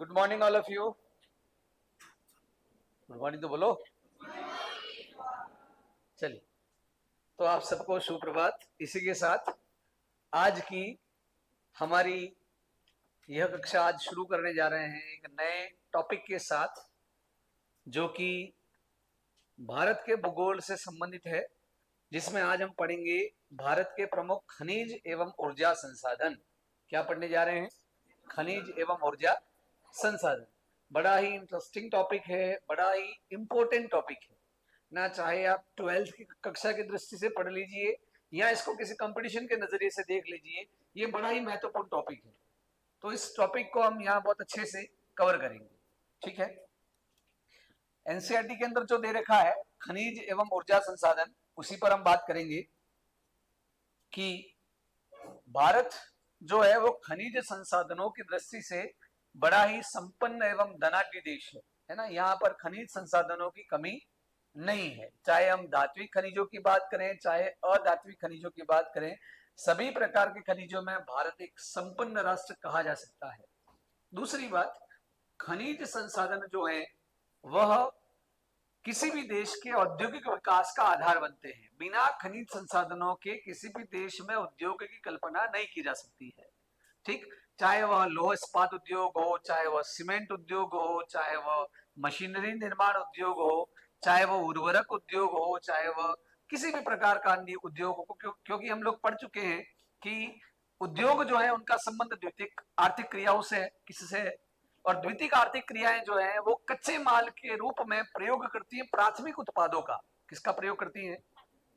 Good morning all of you. Good morning तो बोलो। चलिए, तो आप सबको सुप्रभात। इसी के साथ आज की हमारी यह कक्षा आज शुरू करने जा रहे हैं एक नए टॉपिक के साथ, जो कि भारत के भूगोल से संबंधित है, जिसमें आज हम पढ़ेंगे भारत के प्रमुख खनिज एवं ऊर्जा संसाधन। क्या पढ़ने जा रहे हैं? खनिज एवं ऊर्जा संसाधन। बड़ा ही इंटरेस्टिंग टॉपिक है, बड़ा ही इंपॉर्टेंट टॉपिक है ना। चाहे आप 12th की कक्षा की दृष्टि से पढ़ लीजिए या इसको किसी कंपटीशन के नजरिए से देख लीजिए, ये बड़ा ही महत्वपूर्ण टॉपिक है। तो इस टॉपिक को हम यहाँ बहुत अच्छे से कवर करेंगे। ठीक है। एनसीईआरटी के अंदर जो दे रखा है खनिज एवं ऊर्जा संसाधन, उसी पर हम बात करेंगे कि भारत जो है वो खनिज संसाधनों की दृष्टि से बड़ा ही संपन्न एवं धनाढ्य देश है ना। यहाँ पर खनिज संसाधनों की कमी नहीं है। चाहे हम धात्विक खनिजों की बात करें, चाहे अधात्विक खनिजों की बात करें, सभी प्रकार के खनिजों में भारत एक संपन्न राष्ट्र कहा जा सकता है। दूसरी बात, खनिज संसाधन जो है वह किसी भी देश के औद्योगिक विकास का आधार बनते हैं। बिना खनिज संसाधनों के किसी भी देश में उद्योग की कल्पना नहीं की जा सकती है। ठीक, चाहे वह लौह इस्पात उद्योग हो, चाहे वह सीमेंट उद्योग हो, चाहे वह मशीनरी निर्माण उद्योग हो, चाहे वह उर्वरक उद्योग हो, चाहे वह किसी भी प्रकार का अन्य उद्योग हो, क्योंकि हम लोग पढ़ चुके हैं कि उद्योग जो है उनका संबंध द्वितीयक आर्थिक क्रियाओं से है, किससे है। और द्वितीयक आर्थिक क्रियाएं जो है वो कच्चे माल के रूप में प्रयोग करती है प्राथमिक उत्पादों का। किसका प्रयोग करती है?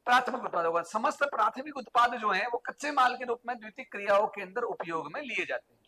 प्राथमिक उत्पादों का। समस्त प्राथमिक उत्पाद जो है वो कच्चे माल के रूप में द्वितीयक क्रियाओं के अंदर उपयोग में लिए जाते हैं।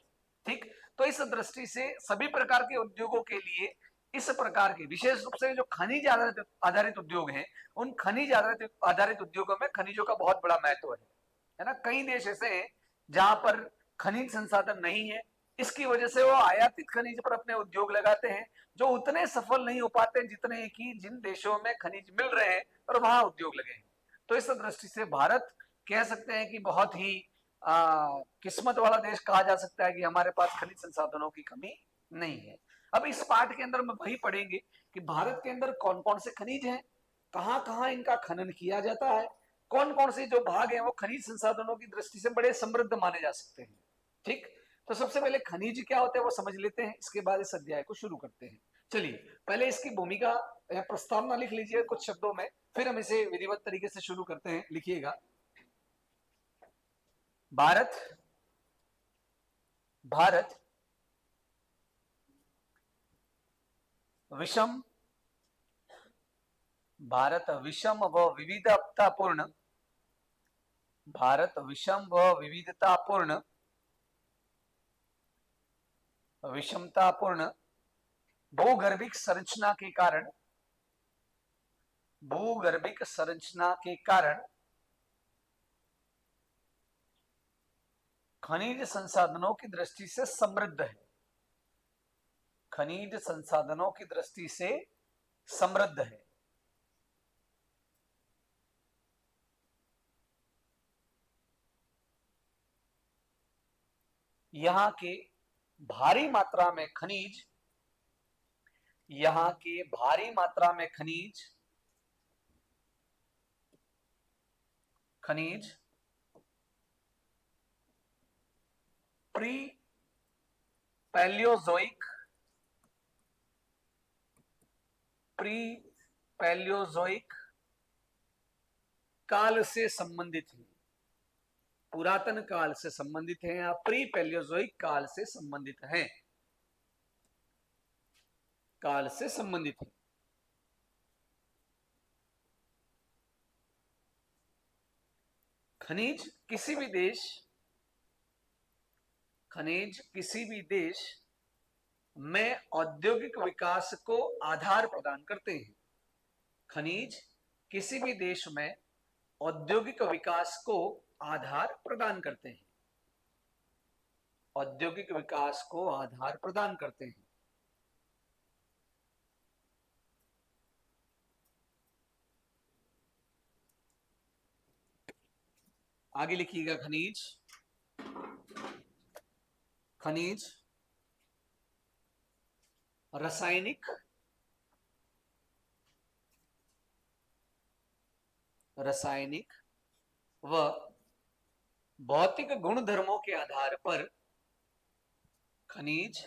ठीक, तो इस दृष्टि से सभी प्रकार के उद्योगों के लिए इस प्रकार के विशेष रूप से जो खनिज आधारित उद्योग हैं, उन खनिज आधारित उद्योगों में खनिजों का बहुत बड़ा महत्व है ना। कई देश ऐसे हैं जहां पर खनिज संसाधन नहीं है, इसकी वजह से वो आयातित खनिज पर अपने उद्योग लगाते हैं, जो उतने सफल नहीं हो पाते जितने कि जिन देशों में खनिज मिल रहे हैं और वहां उद्योग लगे हैं। तो इस दृष्टि से भारत कह सकते हैं कि बहुत ही किस्मत वाला देश कहा जा सकता है कि हमारे पास खनिज संसाधनों की कमी नहीं है। अब इस पाठ के अंदर हम वही पढ़ेंगे कि भारत के अंदर कौन कौन से खनिज हैं, कहां कहां इनका खनन किया जाता है, कौन कौन से जो भाग हैं वो खनिज संसाधनों की दृष्टि से बड़े समृद्ध माने जा सकते हैं। ठीक, तो सबसे पहले खनिज क्या होते हैं वो समझ लेते हैं, इसके बाद इस अध्याय को शुरू करते हैं। चलिए, पहले इसकी भूमिका या प्रस्तावना लिख लीजिए कुछ शब्दों में, फिर हम इसे विधिवत तरीके से शुरू करते हैं। लिखिएगा, भारत भारत विषम भारत विषम व विविधतापूर्ण भारत विषम व विविधतापूर्ण विषमतापूर्ण भूगर्भिक संरचना के कारण भूगर्भिक संरचना के कारण खनिज संसाधनों की दृष्टि से समृद्ध है। खनिज संसाधनों की दृष्टि से समृद्ध है। यहां के भारी मात्रा में खनिज यहां के भारी मात्रा में खनिज प्री पैलियोजोइक प्री पैलियोजोइक काल से संबंधित है। पुरातन काल से संबंधित है या प्री पैलियोजोइक काल से संबंधित है। काल से संबंधित है। खनिज किसी भी देश खनिज किसी भी देश में औद्योगिक विकास को आधार प्रदान करते हैं। खनिज किसी भी देश में औद्योगिक विकास को आधार प्रदान करते हैं। औद्योगिक विकास को आधार प्रदान करते हैं। आगे लिखिएगा, खनिज रासायनिक व भौतिक गुणधर्मों के आधार पर खनिज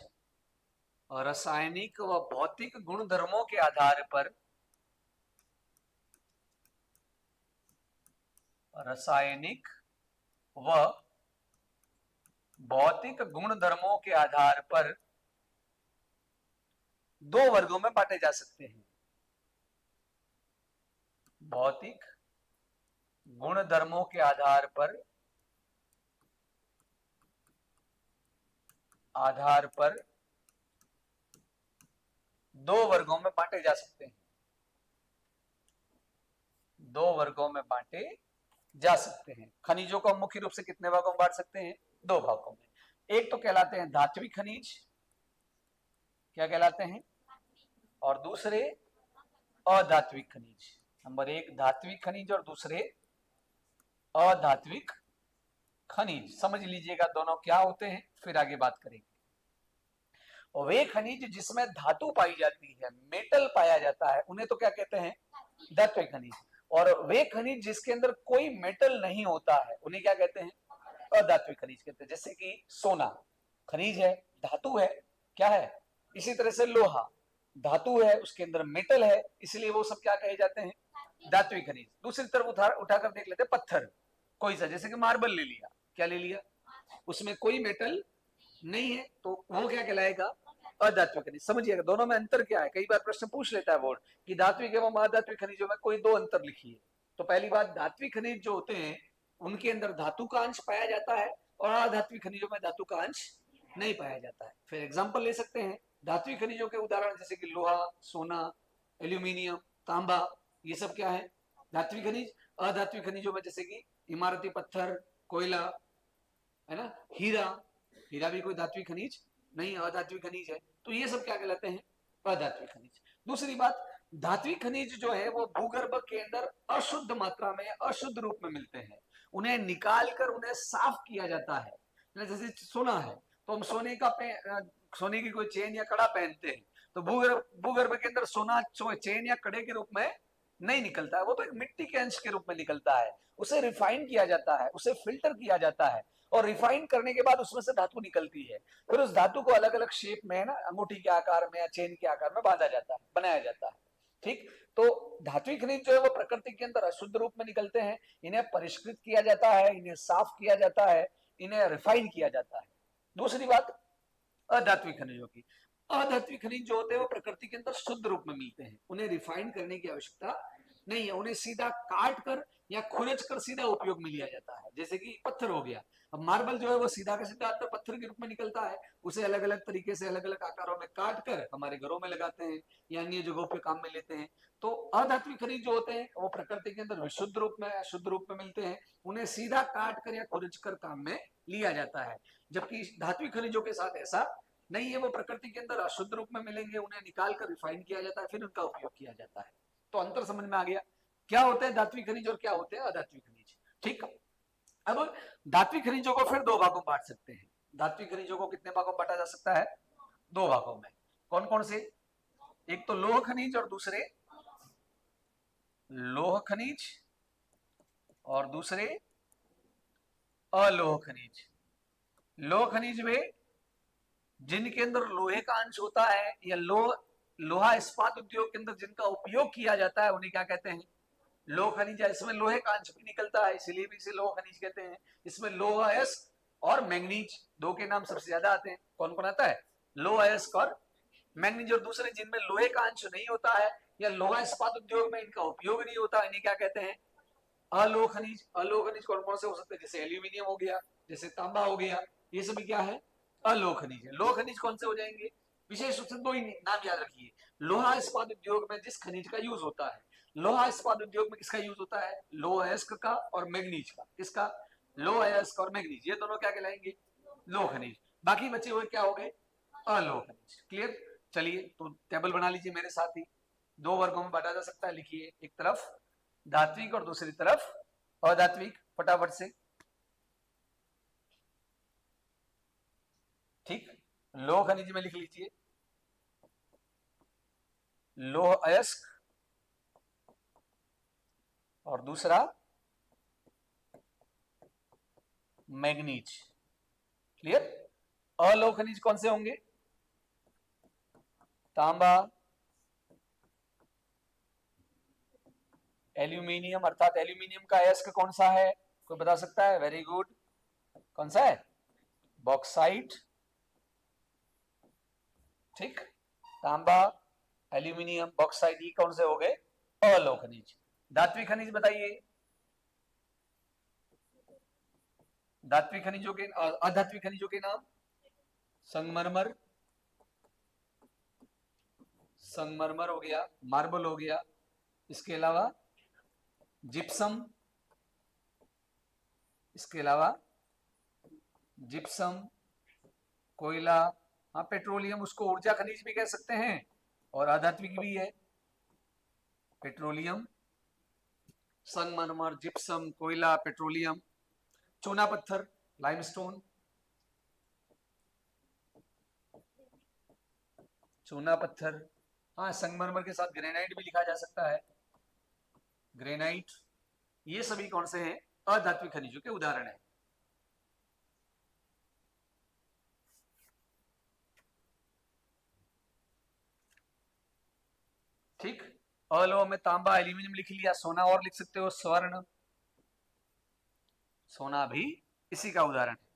और रासायनिक व भौतिक गुणधर्मों के आधार पर रासायनिक व भौतिक गुणधर्मों के आधार पर दो वर्गों में बांटे जा सकते हैं। भौतिक गुणधर्मों के आधार पर दो वर्गों में बांटे जा सकते हैं। दो वर्गों में बांटे जा सकते हैं। खनिजों को हम मुख्य रूप से कितने भागों में बांट सकते हैं? दो भागों में। एक तो कहलाते हैं धात्विक खनिज, क्या कहलाते हैं, और दूसरे अधात्विक खनिज। नंबर एक धात्विक खनिज और दूसरे अधात्विक खनिज। समझ लीजिएगा दोनों क्या होते हैं, फिर आगे बात करेंगे। और वे खनिज जिसमें धातु पाई जाती है, मेटल पाया जाता है, उन्हें तो क्या कहते हैं? धात्विक खनिज। और वे खनिज जिसके अंदर कोई मेटल नहीं होता है, उन्हें क्या कहते हैं? अधात्विक खनिज कहते हैं। जैसे कि सोना खनिज है, धातु है, क्या है? इसी तरह से लोहा धातु है, उसके अंदर मेटल है, इसलिए वो सब क्या कहे जाते हैं? धात्विक खनिज। दूसरी तरफ उठाकर देख लेते हैं पत्थर, कोई सा, जैसे कि मार्बल ले लिया, क्या ले लिया? उसमें कोई मेटल नहीं है, तो वो क्या कहलाएगा? अधात्विक खनिज। समझिएगा दोनों में अंतर क्या है। कई बार प्रश्न पूछ लेता है बोर्ड कि धात्विक एवं अधात्विक खनिजों में कोई दो अंतर लिखिए। तो पहली बात, धात्विक खनिज जो होते हैं उनके अंदर धातु का अंश पाया जाता है, और अधात्विक खनिजों में धातु का अंश नहीं पाया जाता है। फिर एग्जाम्पल ले सकते हैं धात्विक खनिजों के उदाहरण, जैसे कि लोहा, सोना, एल्यूमिनियम, तांबा, ये सब क्या है? धात्विक खनिज। अधात्विक खनिजों में जैसे कि इमारती पत्थर, कोयला, है ना, हीरा। हीरा भी कोई धात्विक खनिज नहीं, अधात्विक खनिज है। तो ये सब क्या कहलाते हैं? अधात्विक खनिज। दूसरी बात, धात्विक खनिज जो है वो भूगर्भ के अंदर अशुद्ध मात्रा में, अशुद्ध रूप में मिलते हैं। उन्हें निकाल कर उन्हें साफ किया जाता है। जैसे सोना है, तो हम सोने की कोई चेन या कड़ा पहनते हैं, तो भूगर्भ के अंदर सोना चेन या कड़े के रूप में नहीं निकलता है, वो तो एक मिट्टी के अंश के रूप में निकलता है। उसे रिफाइन किया जाता है, उसे फिल्टर किया जाता है, और रिफाइन करने के बाद उसमें से धातु निकलती है। फिर उस धातु को अलग अलग शेप में ना, अंगूठी के आकार में या चेन के आकार में बांधा जाता है, बनाया जाता है। ठीक, तो धात्विक खनिज जो है वो प्रकृति के अंदर अशुद्ध रूप में निकलते हैं। इन्हें परिष्कृत किया जाता है, इन्हें साफ किया जाता है, इन्हें रिफाइन किया जाता है। दूसरी बात अधात्विक खनिजों की, अधात्विक खनिज जो होते हैं वो प्रकृति के अंदर शुद्ध रूप में मिलते हैं, उन्हें रिफाइन करने की आवश्यकता नहीं है। उन्हें सीधा काट कर या खुरच कर सीधा उपयोग में लिया जाता है। जैसे कि पत्थर हो गया, अब मार्बल जो है वो सीधा का सीधा अंदर पत्थर के रूप में निकलता है, उसे अलग अलग तरीके से अलग अलग आकारों में काट कर हमारे घरों में लगाते हैं या अन्य जगहों पे काम में लेते हैं। तो अधात्विक खनिज जो होते हैं वो प्रकृति के अंदर विशुद्ध रूप में, अशुद्ध रूप में मिलते हैं, उन्हें सीधा काट कर या खुरच कर काम में लिया जाता है। जबकि धात्विक खनिजों के साथ ऐसा नहीं है, वो प्रकृति के अंदर अशुद्ध रूप में मिलेंगे, उन्हें निकाल कर रिफाइन किया जाता है, फिर उनका उपयोग किया जाता है। तो अंतर समझ में आ गया, क्या होते हैं धात्विक खनिज और क्या होते हैं अधात्विक खनिज। ठीक, अब धात्विक खनिजों को फिर दो भागों में बांट सकते हैं। धात्विक खनिजों को कितने भागों में बांटा जा सकता है? दो भागों में। कौन कौन से? एक तो लोह खनिज और दूसरे लोह खनिज, और दूसरे अलोह खनिज। लोह खनिज वे जिनके अंदर लोहे का अंश होता है, या लोहा इस्पात उद्योग के अंदर जिनका उपयोग किया जाता है, उन्हें क्या कहते हैं? लोह खनिज। इसमें लोहे का अंश भी निकलता है, इसलिए भी इसे लोह खनिज कहते हैं। इसमें लोह अयस्क और मैंगनीज, दो के नाम सबसे ज्यादा आते हैं। कौन कौन आता है? लोह अयस्क और मैंगनीज। और दूसरे जिनमें लोहे का अंश नहीं होता है या लोहा इस्पात उद्योग में इनका उपयोग नहीं होता, इन्हें क्या कहते हैं? अलोह खनिज। अलोह खनिज कौन कौन से हो सकते हैं? जैसे एल्यूमिनियम हो गया, जैसे तांबा हो गया, ये सभी क्या है? अलोह खनिज है। लोह खनिज कौन से हो जाएंगे? विशेष रूप से दो ही नाम याद रखिए। लोहा इस्पात उद्योग में जिस खनिज का यूज होता है, लोहा इस्पात उद्योग में किसका यूज होता है? लोह अयस्क का और मैग्नीज का। किसका? लोह अयस्क और मैग्नीज, ये दोनों क्या कहलाएंगे? लोह खनिज। बाकी बचे हुए क्या हो गए? अलोह खनिज। क्लियर? चलिए तो टेबल बना लीजिए मेरे साथ ही। दो वर्गों में बांटा जा सकता है, लिखिए, एक तरफ धात्विक और दूसरी तरफ अधात्विक, फटाफट से। ठीक, लोह खनिज में लिख लीजिए लोह अयस्क और दूसरा मैग्नीज। क्लियर? अलोह खनिज कौन से होंगे? तांबा, एल्यूमिनियम, अर्थात एल्यूमिनियम का अयस्क कौन सा है? कोई बता सकता है? वेरी गुड, कौन सा है? बॉक्साइट। ठीक, तांबा, एल्यूमिनियम, बॉक्साइट, ये कौन से हो गए? अलोह खनिज। धात्विक खनिज बताइए, धात्विक खनिजों के, अधात्विक खनिजों के नाम? संगमरमर, संगमरमर हो गया, मार्बल हो गया, इसके अलावा जिप्सम, इसके अलावा जिप्सम, कोयला, हाँ पेट्रोलियम, उसको ऊर्जा खनिज भी कह सकते हैं और अधात्विक भी है। पेट्रोलियम, संगमरमर, जिप्सम, कोयला, पेट्रोलियम। चूना पत्थर, लाइमस्टोन, चूना पत्थर, हाँ संगमरमर के साथ ग्रेनाइट भी लिखा जा सकता है, ग्रेनाइट। ये सभी कौन से हैं? अधात्विक खनिजों के उदाहरण हैं। ठीक, अलोह में तांबा, एल्यूमिनियम लिख लिया, सोना और लिख सकते हो, स्वर्ण, सोना भी इसी का उदाहरण है।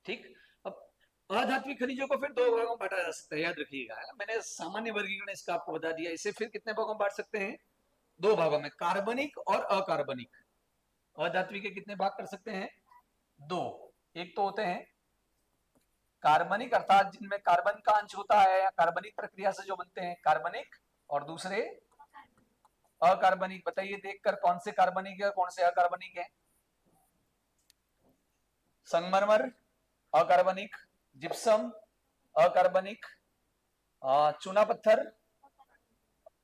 ठीक, अब अधात्विक खनिजों को फिर दो भागों में बांटा जा सकता है, याद रखिएगा। मैंने सामान्य वर्गीकरण इसका आपको बता दिया। इसे फिर कितने भागों में बांट सकते हैं? दो भागों में, कार्बनिक और अकार्बनिक। अधात्विक के कितने भाग कर सकते हैं? दो। एक तो होते हैं कार्बनिक, अर्थात जिनमें कार्बन का अंश होता है या कार्बनिक प्रक्रिया से जो बनते हैं, कार्बनिक। और दूसरे अकार्बनिक। बताइए देखकर कौन से कार्बनिक है, कौन से अकार्बनिक है? संगमरमर अकार्बनिक, जिप्सम अकार्बनिक, चूना पत्थर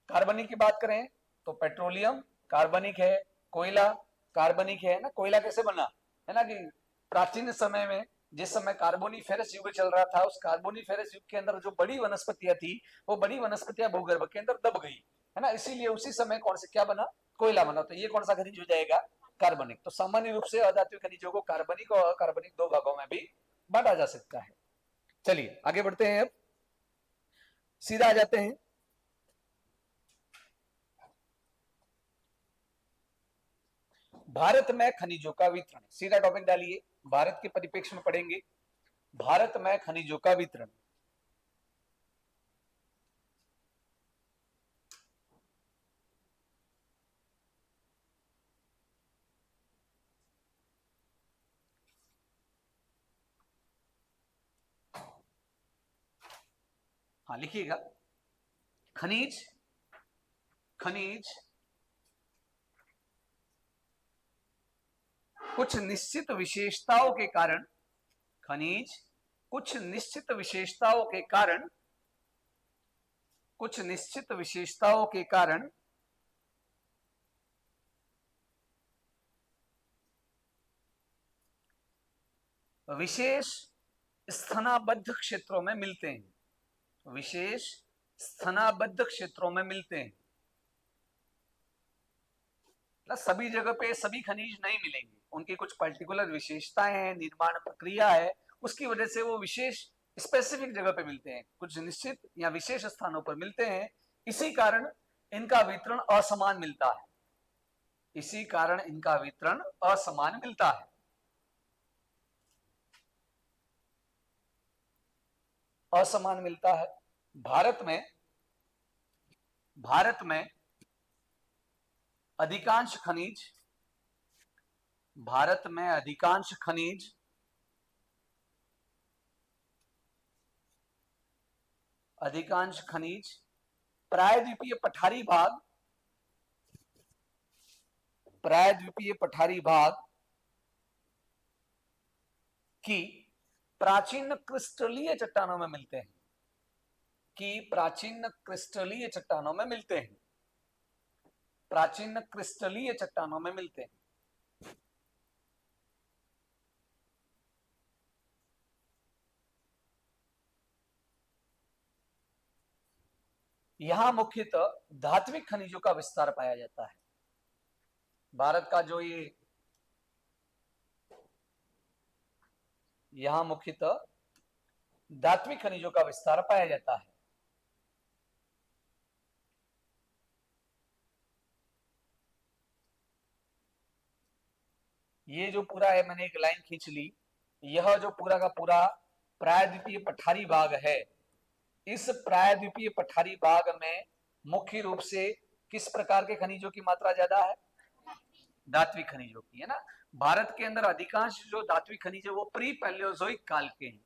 कार्बनिक की बात करें तो पेट्रोलियम कार्बनिक है, कोयला कार्बनिक है ना। कोयला कैसे बना है ना, कि प्राचीन समय में जिस समय कार्बोनिफेरस युग चल रहा था, उस कार्बोनिफेरस युग के अंदर जो बड़ी वनस्पतियां थी, वो बड़ी वनस्पतियां भूगर्भ के अंदर दब गई है ना, इसीलिए उसी समय कौन से क्या बना? कोयला बना। तो ये कौन सा खनिज हो जाएगा? कार्बनिक। तो सामान्य रूप से अधात्विक खनिजों को कार्बनिक और अकार्बनिक दो भागों में भी बांटा जा सकता है। चलिए आगे बढ़ते हैं, अब सीधा आ जाते हैं भारत में खनिजों का वितरण। सीधा टॉपिक डालिए, भारत के परिप्रेक्ष्य में पढ़ेंगे भारत में खनिजों का वितरण। हाँ लिखिएगा, खनिज, खनिज कुछ निश्चित विशेषताओं के कारण, खनिज कुछ निश्चित विशेषताओं के कारण, कुछ निश्चित विशेषताओं के कारण विशेष स्थानाबद्ध क्षेत्रों में मिलते हैं, विशेष स्थानाबद्ध क्षेत्रों में मिलते हैं। सभी जगह पे सभी खनिज नहीं मिलेंगे, उनकी कुछ पर्टिकुलर विशेषताएं हैं, निर्माण प्रक्रिया है, उसकी वजह से वो विशेष स्पेसिफिक जगह पे मिलते हैं, कुछ निश्चित या विशेष स्थानों पर मिलते हैं। इसी कारण इनका वितरण असमान मिलता है, इसी कारण इनका वितरण असमान मिलता है। असमान मिलता है। भारत में, भारत में अधिकांश खनिज, भारत में अधिकांश खनिज अधिकांश खनिज प्रायद्वीपीय पठारी भाग, प्रायद्वीपीय पठारी भाग की प्राचीन क्रिस्टलीय चट्टानों में मिलते हैं। कि प्राचीन क्रिस्टलीय चट्टानों में मिलते हैं, प्राचीन क्रिस्टलीय चट्टानों में मिलते हैं। यहां मुख्यतः धात्विक खनिजों का विस्तार पाया जाता है। भारत का जो ये यहां मुख्यतः धात्विक खनिजों का विस्तार पाया जाता है। ये जो पूरा है, मैंने एक लाइन खींच ली, यह जो पूरा का पूरा प्रायद्वीपीय पठारी भाग है, इस प्रायद्वीपीय पठारी भाग में मुख्य रूप से किस प्रकार के खनिजों की मात्रा ज्यादा है? धात्विक खनिजों की, है ना। भारत के अंदर अधिकांश जो धात्विक खनिज है वो प्री पैलियोजोइक काल के हैं।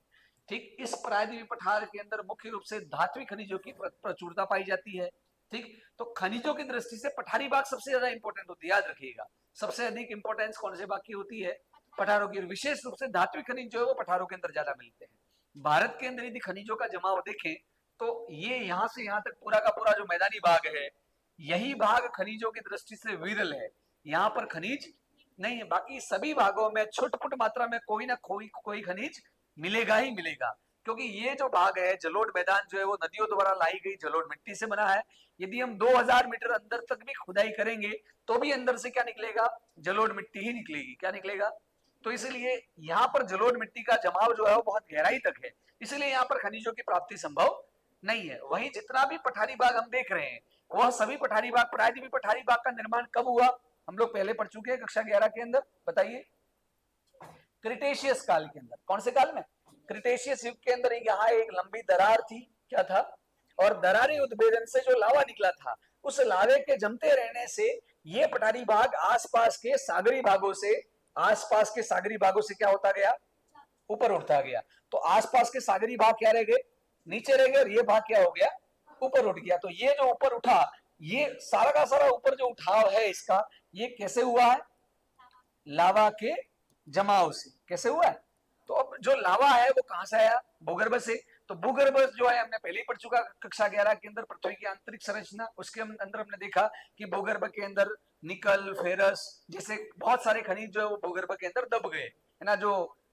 ठीक, इस प्रायद्वीपीय पठार के अंदर मुख्य रूप से धात्विक खनिजों की प्रचुरता पाई जाती है। ठीक, तो खनिजों की दृष्टि से पठारी भाग सबसे ज्यादा इंपॉर्टेंट होती है, याद रखिएगा। सबसे अधिक इंपॉर्टेंस कौन से भाग की होती है? पठारों की। विशेष रूप से धात्विक खनिज जो है वो पठारों के अंदर ज्यादा मिलते हैं। भारत के अंदर यदि खनिजों का जमाव देखें तो ये यहाँ से यहाँ तक पूरा का पूरा जो मैदानी भाग है, यही भाग खनिजों की दृष्टि से विरल है। यहाँ पर खनिज नहीं है, बाकी सभी भागों में छुटपुट मात्रा में कोई ना कोई खनिज मिलेगा ही मिलेगा। क्योंकि ये जो भाग है, जलोढ़ मैदान जो है वो नदियों द्वारा लाई गई जलोढ़ मिट्टी से बना है। यदि हम 2000 मीटर अंदर तक भी खुदाई करेंगे तो भी अंदर से क्या निकलेगा? जलोढ़ मिट्टी ही निकलेगी। क्या निकलेगा? तो इसलिए यहाँ पर जलोढ़ मिट्टी का जमाव जो है वो बहुत गहराई तक है, इसलिए यहाँ पर खनिजों की प्राप्ति संभव नहीं है। वहीं जितना भी पठारी भाग हम देख रहे हैं, वह सभी पठारी भाग, प्रायद्वीपीय पठारी भाग का निर्माण कब हुआ? हम लोग पहले पढ़ चुके हैं कक्षा 11 के अंदर, बताइए। क्रिटेशियस काल के अंदर। कौन से काल में? क्रिटेशियस युग के अंदर। यहाँ एक लंबी दरार थी, क्या था? और दरारी उद्भेदन से जो लावा निकला था, उस लावे के जमते रहने से ये पठारी भाग आसपास के सागरी भागों से, आसपास के सागरी भागों से क्या होता गया? ऊपर उठता गया। तो आसपास के सागरी भाग क्या रह गए? नीचे रह गए, और ये भाग क्या हो गया? ऊपर उठ गया। तो ये जो ऊपर उठा, ये सारा का सारा ऊपर जो उठाव है इसका, ये कैसे हुआ है? लावा के जमाव से। कैसे हुआ है? तो अब जो लावा है वो कहां से आया? भूगर्भ से। तो भूगर्भ जो है हमने पहले ही पढ़ चुका कक्षा 11 के अंदर, पृथ्वी की आंतरिक संरचना, उसके अंदर हमने देखा कि भूगर्भ के अंदर निकल, फेरस जैसे बहुत सारे खनिज जो है वो भूगर्भ के अंदर दब गए, है ना। जो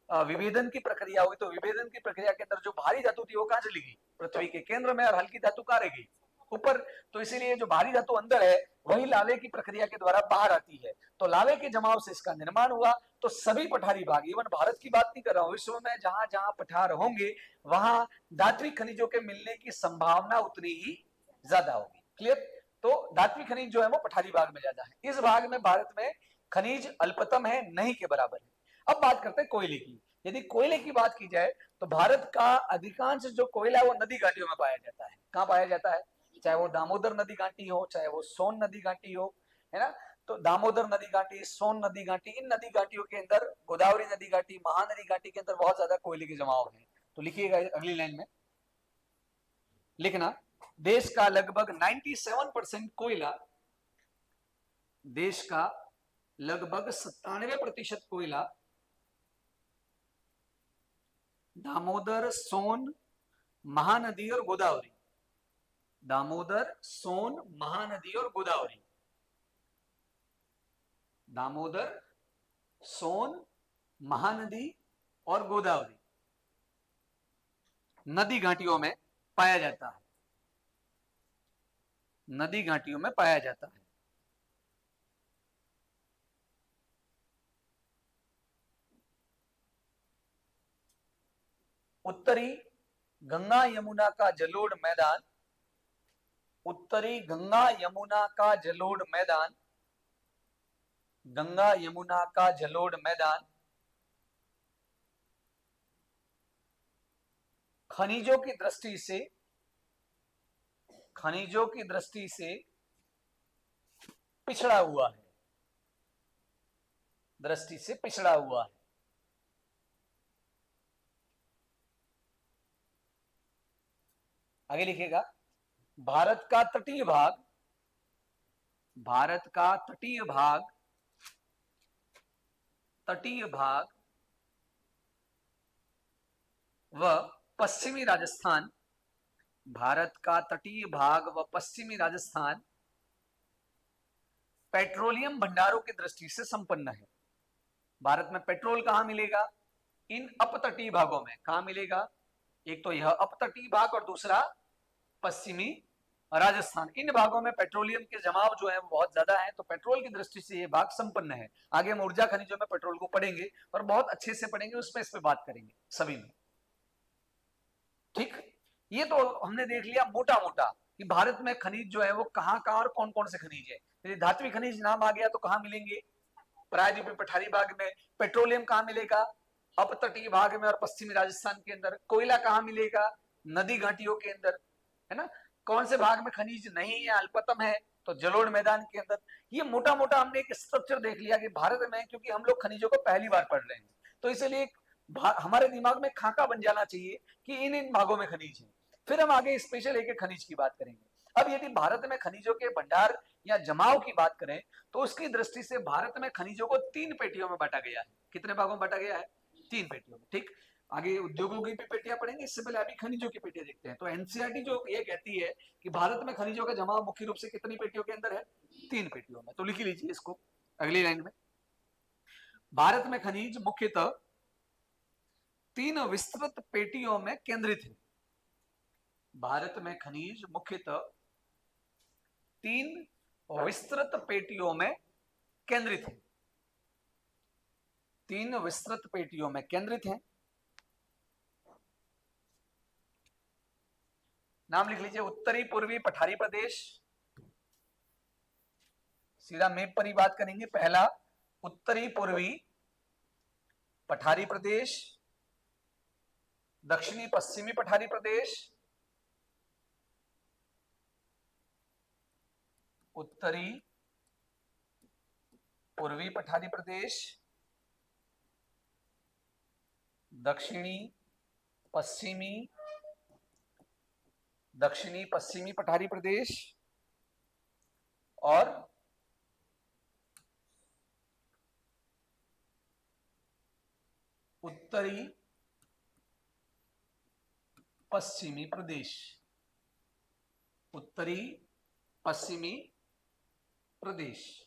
विभेदन की प्रक्रिया हुई, तो विभेदन की प्रक्रिया के अंदर जो भारी धातु थी वो कहां चली गई? पृथ्वी के केंद्र में। और हल्की धातु कहां रह गई? ऊपर। तो इसीलिए जो भारी धातु अंदर है वही लावे की प्रक्रिया के द्वारा बाहर आती है। तो लावे के जमाव से इसका निर्माण हुआ। तो सभी पठारी भाग, इवन भारत की बात नहीं कर रहा हूं, विश्व में जहां जहां पठार होंगे वहां धात्विक खनिजों के मिलने की संभावना उतनी ही ज्यादा होगी। क्लियर? तो धात्विक खनिज जो है वो पठारी भाग में ज्यादा है। इस भाग में भारत में खनिज अल्पतम है, नहीं के बराबर है। अब बात करते हैं कोयले की। यदि कोयले की बात की जाए तो भारत का अधिकांश जो कोयला है वो नदी घाटियों में पाया जाता है। कहां पाया जाता है? चाहे वो दामोदर नदी घाटी हो, चाहे वो सोन नदी घाटी हो, है ना। तो दामोदर नदी घाटी, सोन नदी घाटी, इन नदी घाटियों के अंदर, गोदावरी नदी घाटी, महानदी घाटी के अंदर बहुत ज्यादा कोयले के जमाव है। तो लिखिएगा अगली लाइन में, लिखना, देश का लगभग 97% कोयला, देश का लगभग 97% कोयला दामोदर, सोन, महानदी और गोदावरी, दामोदर, सोन, महानदी और गोदावरी, दामोदर, सोन, महानदी और गोदावरी नदी घाटियों में पाया जाता है। नदी घाटियों में पाया जाता है। उत्तरी गंगा यमुना का जलोढ़ मैदान, उत्तरी गंगा यमुना का जलोढ़ मैदान, गंगा यमुना का जलोढ़ मैदान खनिजों की दृष्टि से, खनिजों की दृष्टि से पिछड़ा हुआ है, दृष्टि से पिछड़ा हुआ है। आगे लिखिएगा, भारत का तटीय भाग, भारत का तटीय भाग, तटीय भाग व पश्चिमी राजस्थान, भारत का तटीय भाग व पश्चिमी राजस्थान पेट्रोलियम भंडारों की दृष्टि से संपन्न है। भारत में पेट्रोल कहां मिलेगा? इन अपतटीय भागों में। कहां मिलेगा? एक तो यह अपतटीय भाग और दूसरा पश्चिमी राजस्थान। इन भागों में पेट्रोलियम के जमाव जो है वो बहुत ज्यादा है, तो पेट्रोल की दृष्टि से ये भाग संपन्न है। आगे हम ऊर्जा खनिजों में पेट्रोल को पढ़ेंगे और बहुत अच्छे से पढ़ेंगे, उसमें इस पे बात करेंगे सभी में। ठीक, ये तो हमने देख लिया मोटा मोटा कि भारत में खनिज जो है वो कहां कहां और कौन कौन से खनिज है। यदि धात्विक खनिज नाम आ गया तो कहां मिलेंगे? प्रायद्वीपीय पठारी भाग में। पेट्रोलियम कहां मिलेगा? अपतटीय भाग में और पश्चिमी राजस्थान के अंदर। कोयला कहां मिलेगा? नदी घाटियों के अंदर, है ना। कौन से भाग में खनिज नहीं है, अल्पतम है, तो जलोढ़ मैदान के अंदर। ये मोटा मोटा हमने एक स्ट्रक्चर देख लिया कि भारत में, क्योंकि हम लोग खनिजों को पहली बार पढ़ रहे हैं, तो इसलिए हमारे दिमाग में खाका बन जाना चाहिए कि इन इन भागों में खनिज है। फिर हम आगे स्पेशल एक एक खनिज की बात करेंगे। अब यदि भारत में खनिजों के भंडार या जमाव की बात करें तो उसकी दृष्टि से भारत में खनिजों को 3 पेटियों में बांटा गया है। कितने भागों में बांटा गया है? 3 पेटियों में। ठीक, आगे उद्योगों की भी पेटियां पढ़ेंगे, इससे पहले अभी खनिजों की पेटियां देखते हैं। तो एनसीईआरटी जो ये कहती है कि भारत में खनिजों का जमाव मुख्य रूप से कितनी पेटियों के अंदर है? 3 पेटियों में। तो लिख लीजिए इसको अगली लाइन में। भारत में खनिज मुख्यतः 3 विस्तृत पेटियों में केंद्रित है। भारत में खनिज मुख्यतः 3 विस्तृत पेटियों में केंद्रित है। 3 विस्तृत पेटियों में केंद्रित है। नाम लिख लीजिए। उत्तरी पूर्वी पठारी प्रदेश, सीधा मैप पर ही बात करेंगे। पहला उत्तरी पूर्वी पठारी प्रदेश, दक्षिणी पश्चिमी पठारी प्रदेश, उत्तरी पूर्वी पठारी प्रदेश, दक्षिणी पश्चिमी पठारी प्रदेश और उत्तरी पश्चिमी प्रदेश। उत्तरी पश्चिमी प्रदेश।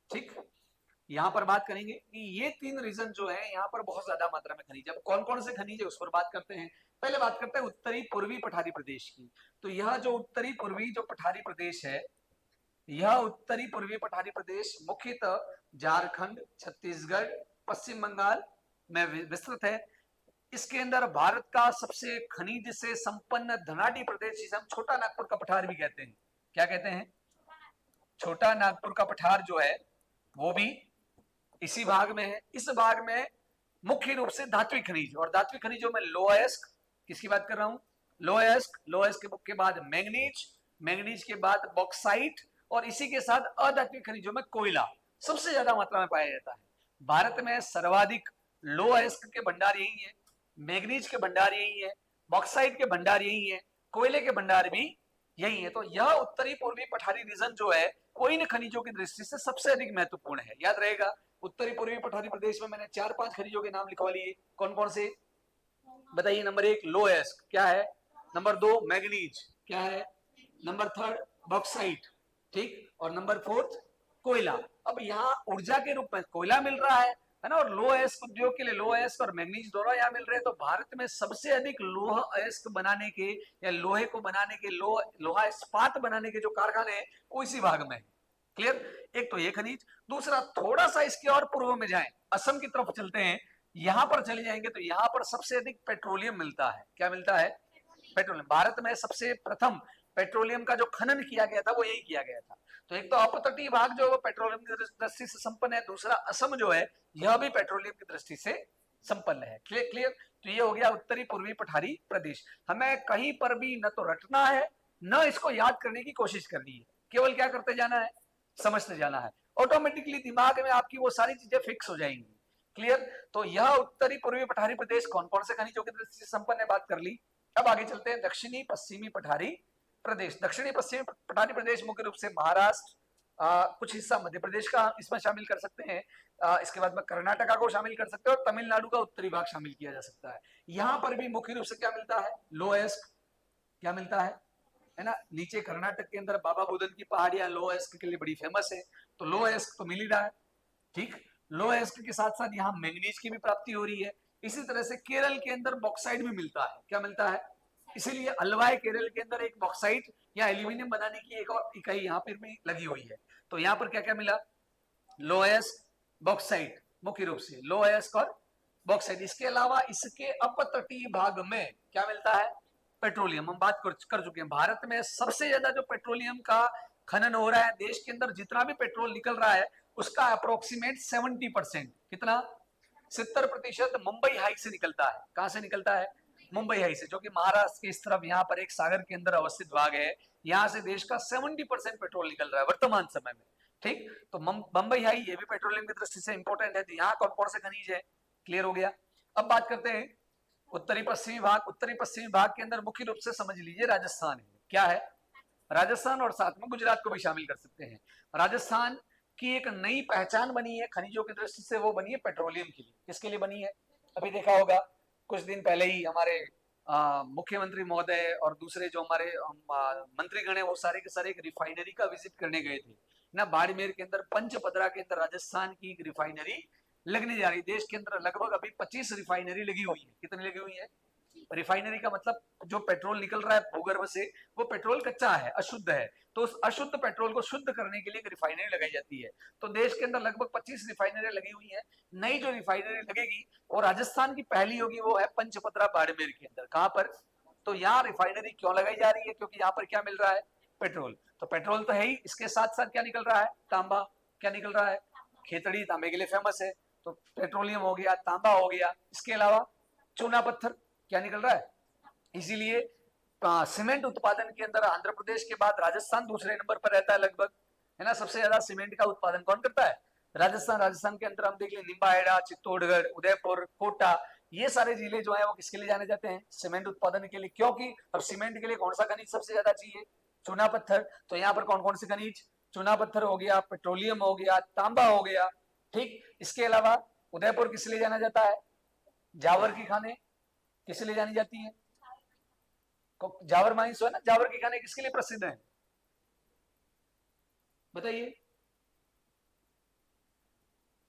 ठीक, यहां पर बात करेंगे कि ये 3 रीजन जो है यहां पर बहुत ज्यादा मात्रा में खनिज है। अब कौन कौन से खनिज है उस पर बात करते हैं। पहले बात करते हैं उत्तरी पूर्वी पठारी प्रदेश की। तो यह जो उत्तरी पूर्वी जो पठारी प्रदेश है, यह उत्तरी पूर्वी पठारी प्रदेश मुख्यतः झारखंड, छत्तीसगढ़, पश्चिम बंगाल में विस्तृत है। इसके अंदर भारत का सबसे खनिज से संपन्न धनाढ्य प्रदेश, जिसे हम छोटा नागपुर का पठार भी कहते हैं। क्या कहते हैं? छोटा नागपुर का पठार जो है वो भी इसी भाग में है। इस भाग में मुख्य रूप से धात्विक खनिज, और धात्विक खनिजों में लोहायस्क, किसकी बात कर रहा हूं? लोहायस्क के बाद मैंगनीज, मैंगनीज के बाद बॉक्साइट, और इसी के साथ अधात्विक खनिजों में कोयला सबसे ज्यादा मात्रा में पाया जाता है। भारत में सर्वाधिक लोहायस्क के भंडार यही है, मैंगनीज के भंडार यही है, बॉक्साइट के भंडार यही है, कोयले के भंडार भी यही है। तो यह उत्तरी पूर्वी पठारी रीजन जो है वो इन खनिजों की दृष्टि से सबसे अधिक महत्वपूर्ण है। याद रहेगा, उत्तरी पूर्वी पठारी प्रदेश में मैंने 4-5 खनिजों के नाम लिखवा लिए। कौन कौन से बताइए? नंबर 1 लोएस्क, क्या है? नंबर 2 मैग्नीज, क्या है? नंबर 3 बॉक्साइट, ठीक, और नंबर 4 कोयला। अब यहाँ ऊर्जा के रूप में कोयला मिल रहा है ना, और लोह अयस्क उद्योग के लिए लोह अयस्क और मैग्नीज दोनों यहाँ मिल रहे हैं। तो भारत में सबसे अधिक लोह अयस्क बनाने के या लोहे को बनाने के, लोहा इस्पात बनाने के जो कारखाने हैं वो इसी भाग में है। क्लियर? एक तो ये खनिज। दूसरा, थोड़ा सा इसके और पूर्व में जाएं, असम की तरफ चलते हैं, यहां पर चले जाएंगे तो यहां पर सबसे अधिक पेट्रोलियम मिलता है। क्या मिलता है? पेट्रोलियम। भारत में सबसे प्रथम पेट्रोलियम का जो खनन किया गया था वो यही किया गया था। तो एक तो अपतटीय भाग जो है पेट्रोलियम की दृष्टि से संपन्न है, दूसरा असम जो है यह भी पेट्रोलियम की दृष्टि से संपन्न है। Clear clear? तो ये हो गया उत्तरी पूर्वी पठारी प्रदेश। हमें कहीं पर भी न तो रटना है न इसको याद करने की कोशिश करनी है, केवल क्या करते जाना है? समझते जाना है। ऑटोमेटिकली दिमाग में आपकी वो सारी चीजें फिक्स हो जाएंगी। क्लियर? तो यह उत्तरी पूर्वी पठारी प्रदेश कौन कौन से खनिजों की दृष्टि से संपन्न है, बात कर ली। अब आगे चलते हैं दक्षिणी पश्चिमी पठारी प्रदेश। दक्षिणी पश्चिमी पठारी प्रदेश मुख्य रूप से महाराष्ट्र, कुछ हिस्सा मध्य प्रदेश का इसमें शामिल कर सकते हैं। इसके बाद में कर्नाटका को शामिल कर सकते हैं और तमिलनाडु का उत्तरी भाग शामिल किया जा सकता है। यहाँ पर भी मुख्य रूप से क्या मिलता है, लोएस्क क्या मिलता है ना। नीचे कर्नाटक के अंदर बाबा बुदन की पहाड़ियां लोएस्क के लिए बड़ी फेमस है, तो लोएस्क तो मिल ही रहा है। ठीक, लोएस्क के साथ साथ यहाँ मैंगनीज की भी प्राप्ति हो रही है। इसी तरह से केरल के अंदर बॉक्साइट भी मिलता है। क्या मिलता है, इसीलिए अलवाय केरल के अंदर एक बॉक्साइट या एल्यूमिनियम बनाने की एक और इकाई यहाँ पर भी लगी हुई है। तो यहाँ पर क्या क्या मिला, लोएस्क, बॉक्साइट, मुख्य रूप से लोएस्क और बॉक्साइट। इसके अलावा इसके अपतटीय भाग में क्या मिलता है, पेट्रोलियम। हम बात कर चुके हैं, भारत में सबसे ज्यादा जो पेट्रोलियम का खनन हो रहा है, देश के अंदर जितना भी पेट्रोल निकल रहा है उसका अप्रोक्सीमेट 70%, कितना, 70% मुंबई हाई से निकलता है। कहां से निकलता है, मुंबई हाई से, जो कि महाराष्ट्र के इस तरफ यहाँ पर एक सागर के अंदर अवस्थित भाग है। यहाँ से देश का 70% पेट्रोल निकल रहा है वर्तमान समय में। ठीक, तो मुंबई हाई ये भी पेट्रोलियम की दृष्टि से इंपॉर्टेंट है। तो यहाँ कौन कौन से खनिज है, क्लियर हो गया। अब बात करते हैं उत्तरी पश्चिमी भाग। उत्तरी पश्चिमी भाग के अंदर मुख्य रूप से समझ लीजिए राजस्थान है। क्या है, राजस्थान, और साथ में गुजरात को भी शामिल कर सकते हैं। राजस्थान की एक नई पहचान बनी है खनिजों की दृष्टि से, वो बनी है पेट्रोलियम के लिए। किसके लिए बनी है, अभी देखा होगा कुछ दिन पहले ही हमारे मुख्यमंत्री महोदय और दूसरे जो हमारे मंत्रीगण है वो सारे के सारे एक रिफाइनरी का विजिट करने गए थे ना, बाड़मेर के अंदर, पंचपदरा के अंदर राजस्थान की एक रिफाइनरी लगने जा रही। देश के अंदर लगभग अभी 25 रिफाइनरी लगी हुई है। कितनी लगी हुई है, रिफाइनरी का मतलब जो पेट्रोल निकल रहा है भूगर्भ से, वो पेट्रोल कच्चा है, अशुद्ध है, तो उस अशुद्ध पेट्रोल को शुद्ध करने के लिए एक रिफाइनरी लगाई जाती है। तो देश के अंदर लगभग 25 रिफाइनरी लगी हुई है। नई जो रिफाइनरी लगेगी और राजस्थान की पहली होगी, वो है पंचपदरा बाड़मेर के अंदर। कहां पर, तो यहाँ रिफाइनरी क्यों लगाई जा रही है, क्योंकि यहाँ पर क्या मिल रहा है, पेट्रोल। तो पेट्रोल तो है ही, इसके साथ साथ क्या निकल रहा है, तांबा। क्या निकल रहा है, खेतड़ी तांबे के लिए फेमस है, तो पेट्रोलियम हो गया, तांबा हो गया। इसके अलावा चूना पत्थर क्या निकल रहा है। इसीलिए सीमेंट उत्पादन के अंदर आंध्र प्रदेश के बाद राजस्थान दूसरे नंबर पर रहता है लगभग, है ना। सबसे ज्यादा सीमेंट का उत्पादन कौन करता है, राजस्थान। राजस्थान के अंदर हम देख लें निम्बाहेड़ा, चित्तौड़गढ़, उदयपुर, कोटा, ये सारे जिले जो है वो किसके लिए जाने जाते हैं, सीमेंट उत्पादन के लिए। क्योंकि अब सीमेंट के लिए कौन सा खनिज सबसे ज्यादा चाहिए, चूना पत्थर। तो यहाँ पर कौन कौन से खनिज, चूना पत्थर हो गया, पेट्रोलियम हो गया, तांबा हो गया। ठीक, इसके अलावा उदयपुर किस लिए जाना जाता है, जावर की खाने किस लिए जानी जाती है, जावर माइंस है ना, जावर की खाने किसके लिए प्रसिद्ध है, बताइए।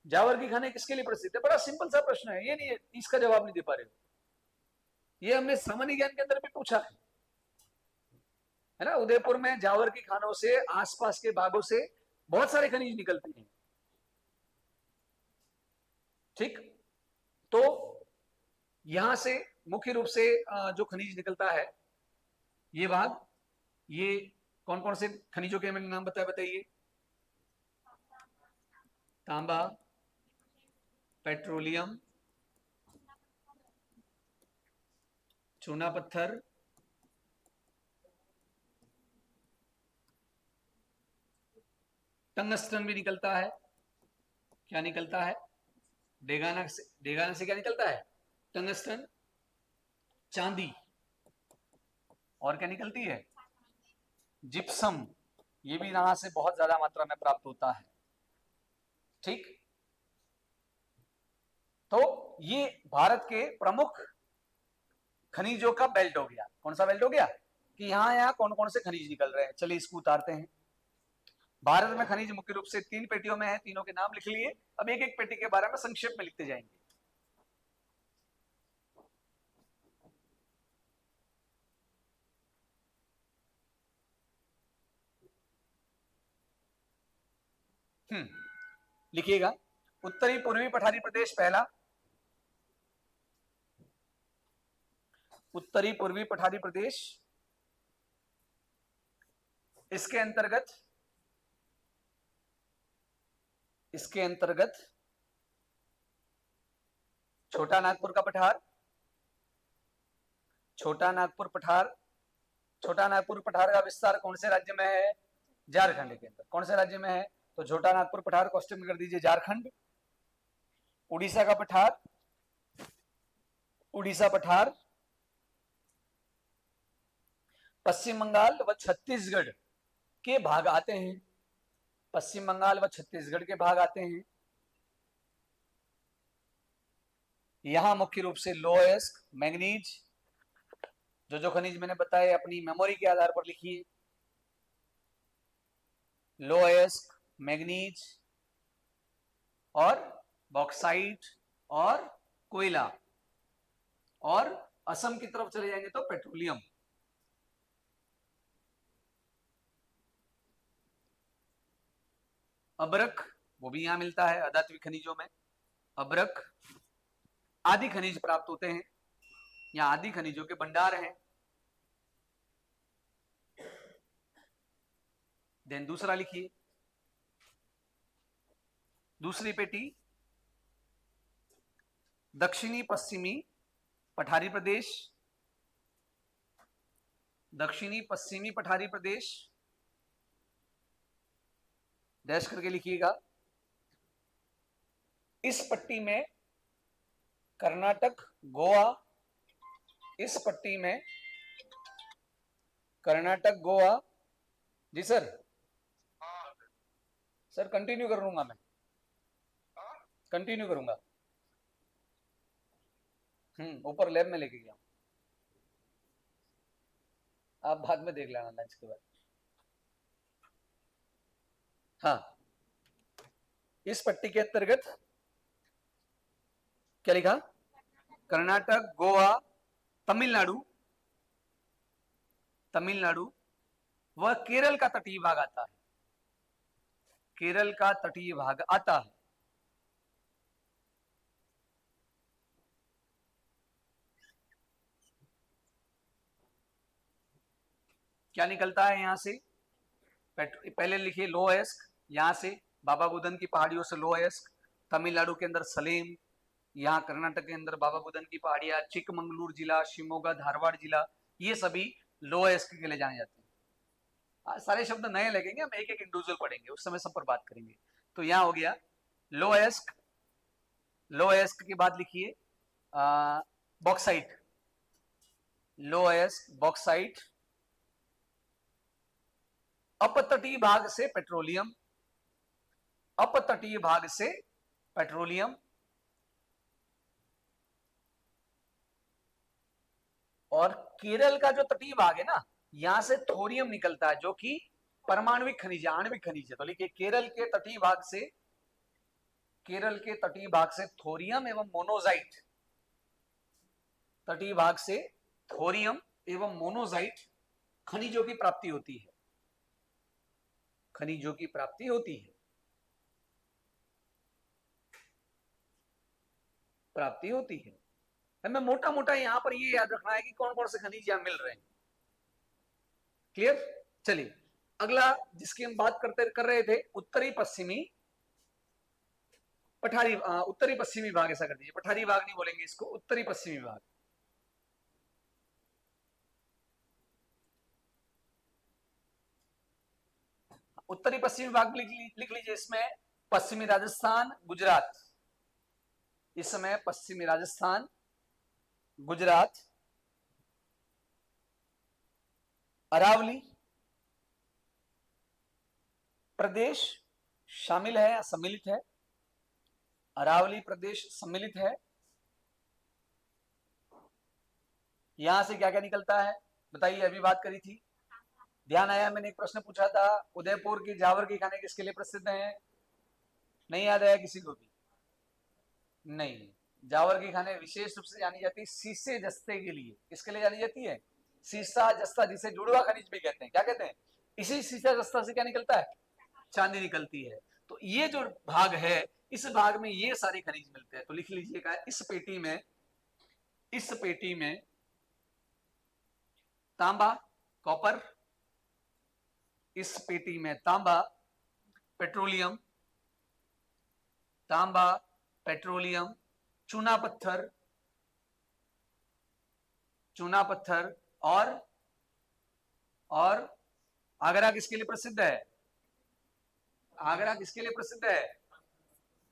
जावर की खाने किसके लिए प्रसिद्ध है, बड़ा सिंपल सा प्रश्न है, ये नहीं, इसका जवाब नहीं दे पा रहे हो। ये हमने सामान्य ज्ञान के अंदर भी पूछा है ना। उदयपुर में जावर की खानों से आसपास के भागों से बहुत सारे खनिज निकलते हैं। ठीक, तो यहां से मुख्य रूप से जो खनिज निकलता है, ये भाग, ये कौन कौन से खनिजों के मैंने नाम बताइए, तांबा, पेट्रोलियम, चूना पत्थर, टंगस्टन भी निकलता है। क्या निकलता है, डेगाना से क्या निकलता है, टंगस्टन, चांदी, और क्या निकलती है, जिप्सम। ये भी यहां से बहुत ज्यादा मात्रा में प्राप्त होता है। ठीक, तो ये भारत के प्रमुख खनिजों का बेल्ट हो गया। कौन सा बेल्ट हो गया, कि यहाँ कौन कौन से खनिज निकल रहे हैं। चलिए इसको उतारते हैं। भारत में खनिज मुख्य रूप से 3 पेटियों में है, तीनों के नाम लिख लिए। अब एक एक पेटी के बारे में संक्षेप में लिखते जाएंगे। लिखिएगा, उत्तरी पूर्वी पठारी प्रदेश पहला, उत्तरी पूर्वी पठारी प्रदेश, इसके अंतर्गत छोटा नागपुर का पठार, छोटा नागपुर पठार। छोटा नागपुर पठार का विस्तार कौन से राज्य में है, झारखंड के अंदर। कौन से राज्य में है, तो छोटा नागपुर पठार को स्टिम कर दीजिए, झारखंड। उड़ीसा का पठार, उड़ीसा पठार, पश्चिम बंगाल व छत्तीसगढ़ के भाग आते हैं। पश्चिम बंगाल व छत्तीसगढ़ के भाग आते हैं। यहां मुख्य रूप से लोएस्क, मैंगनीज, जो खनिज मैंने बताए अपनी मेमोरी के आधार पर लिखिए। लोएस्क, मैंगनीज और बॉक्साइट और कोयला, और असम की तरफ चले जाएंगे तो पेट्रोलियम। अब्रक, वो भी यहां मिलता है अधात्विक खनिजों में। अब्रक आदि खनिज प्राप्त होते हैं, यहां आदि खनिजों के भंडार हैं। देन दूसरा लिखिए, दूसरी पेटी दक्षिणी पश्चिमी पठारी प्रदेश, दक्षिणी पश्चिमी पठारी प्रदेश, डैश करके लिखिएगा। इस पट्टी में कर्नाटक, गोवा, इस पट्टी में कर्नाटक, गोवा। जी सर, सर कंटिन्यू करूंगा, मैं कंटिन्यू करूंगा। ऊपर लैब में लेके गया, आप बाद में देख लेना लंच के बाद। हाँ, इस पट्टी के अंतर्गत क्या लिखा? कर्नाटक, गोवा, तमिलनाडु, तमिलनाडु व केरल का तटीय भाग आता है। केरल का तटीय भाग आता है। क्या निकलता है यहां से? पहले लिखिए लोएस्क, यहां से बाबा बुदन की पहाड़ियों से लोएस्क, तमिलनाडु के अंदर सलेम, यहाँ कर्नाटक के अंदर बाबा बुदन की पहाड़ियां, चिकमंगलूर जिला, शिमोगा, धारवाड़ जिला, ये सभी लोएस्क के लिए जाने जाते हैं। सारे शब्द नए लगेंगे, हम एक एक इंडिविजुअल पढ़ेंगे, उस समय सब पर बात करेंगे। तो यहाँ हो गया लोएस्क। लोएस्क के बाद लिखिए बॉक्साइट, लोएस्क बॉक्साइट। अपतटीय भाग से पेट्रोलियम, अपतटीय भाग से पेट्रोलियम। और केरल का जो तटीय भाग है ना, यहां से थोरियम निकलता है, जो कि परमाणुविक खनिज, आणविक खनिज है। तो लिखिए केरल के तटीय भाग से, केरल के तटीय भाग से थोरियम एवं मोनोजाइट, तटीय भाग से थोरियम एवं मोनोजाइट खनिजों की प्राप्ति होती है, खनिजों की प्राप्ति होती है, प्राप्ति होती है। हमें मोटा मोटा यहां पर ये याद रखना है कि कौन कौन से खनिज यहां मिल रहे हैं। क्लियर? चलिए अगला जिसकी हम बात कर रहे थे, उत्तरी पश्चिमी पठारी, उत्तरी पश्चिमी भाग, ऐसा कर दीजिए, पठारी भाग नहीं बोलेंगे इसको, उत्तरी पश्चिमी भाग। उत्तरी पश्चिमी भाग लिख लीजिए। इसमें पश्चिमी राजस्थान, गुजरात, इस समय पश्चिमी राजस्थान, गुजरात, अरावली प्रदेश शामिल है, सम्मिलित है, अरावली प्रदेश सम्मिलित है। यहां से क्या क्या निकलता है बताइए, अभी बात करी थी, ध्यान आया? मैंने एक प्रश्न पूछा था, उदयपुर की जावर के खाने किसके लिए प्रसिद्ध हैं? नहीं याद आया किसी को भी? नहीं, जावर की खाने विशेष रूप से जानी जाती है सीसे जस्ते के लिए। किसके लिए जानी जाती है? सीसा जस्ता, जिसे जुड़वा खनिज भी कहते हैं। क्या कहते हैं? इसी सीसा जस्ता से क्या निकलता है? चांदी निकलती है। तो ये जो भाग है, इस भाग में ये सारे खनिज मिलते हैं। तो लिख लीजिएगा, इस पेटी में, इस पेटी में तांबा, कॉपर, इस पेटी में तांबा, पेट्रोलियम, तांबा, पेट्रोलियम, चूना पत्थर, चूना पत्थर, और आगरा किसके लिए प्रसिद्ध है? आगरा किसके लिए प्रसिद्ध है?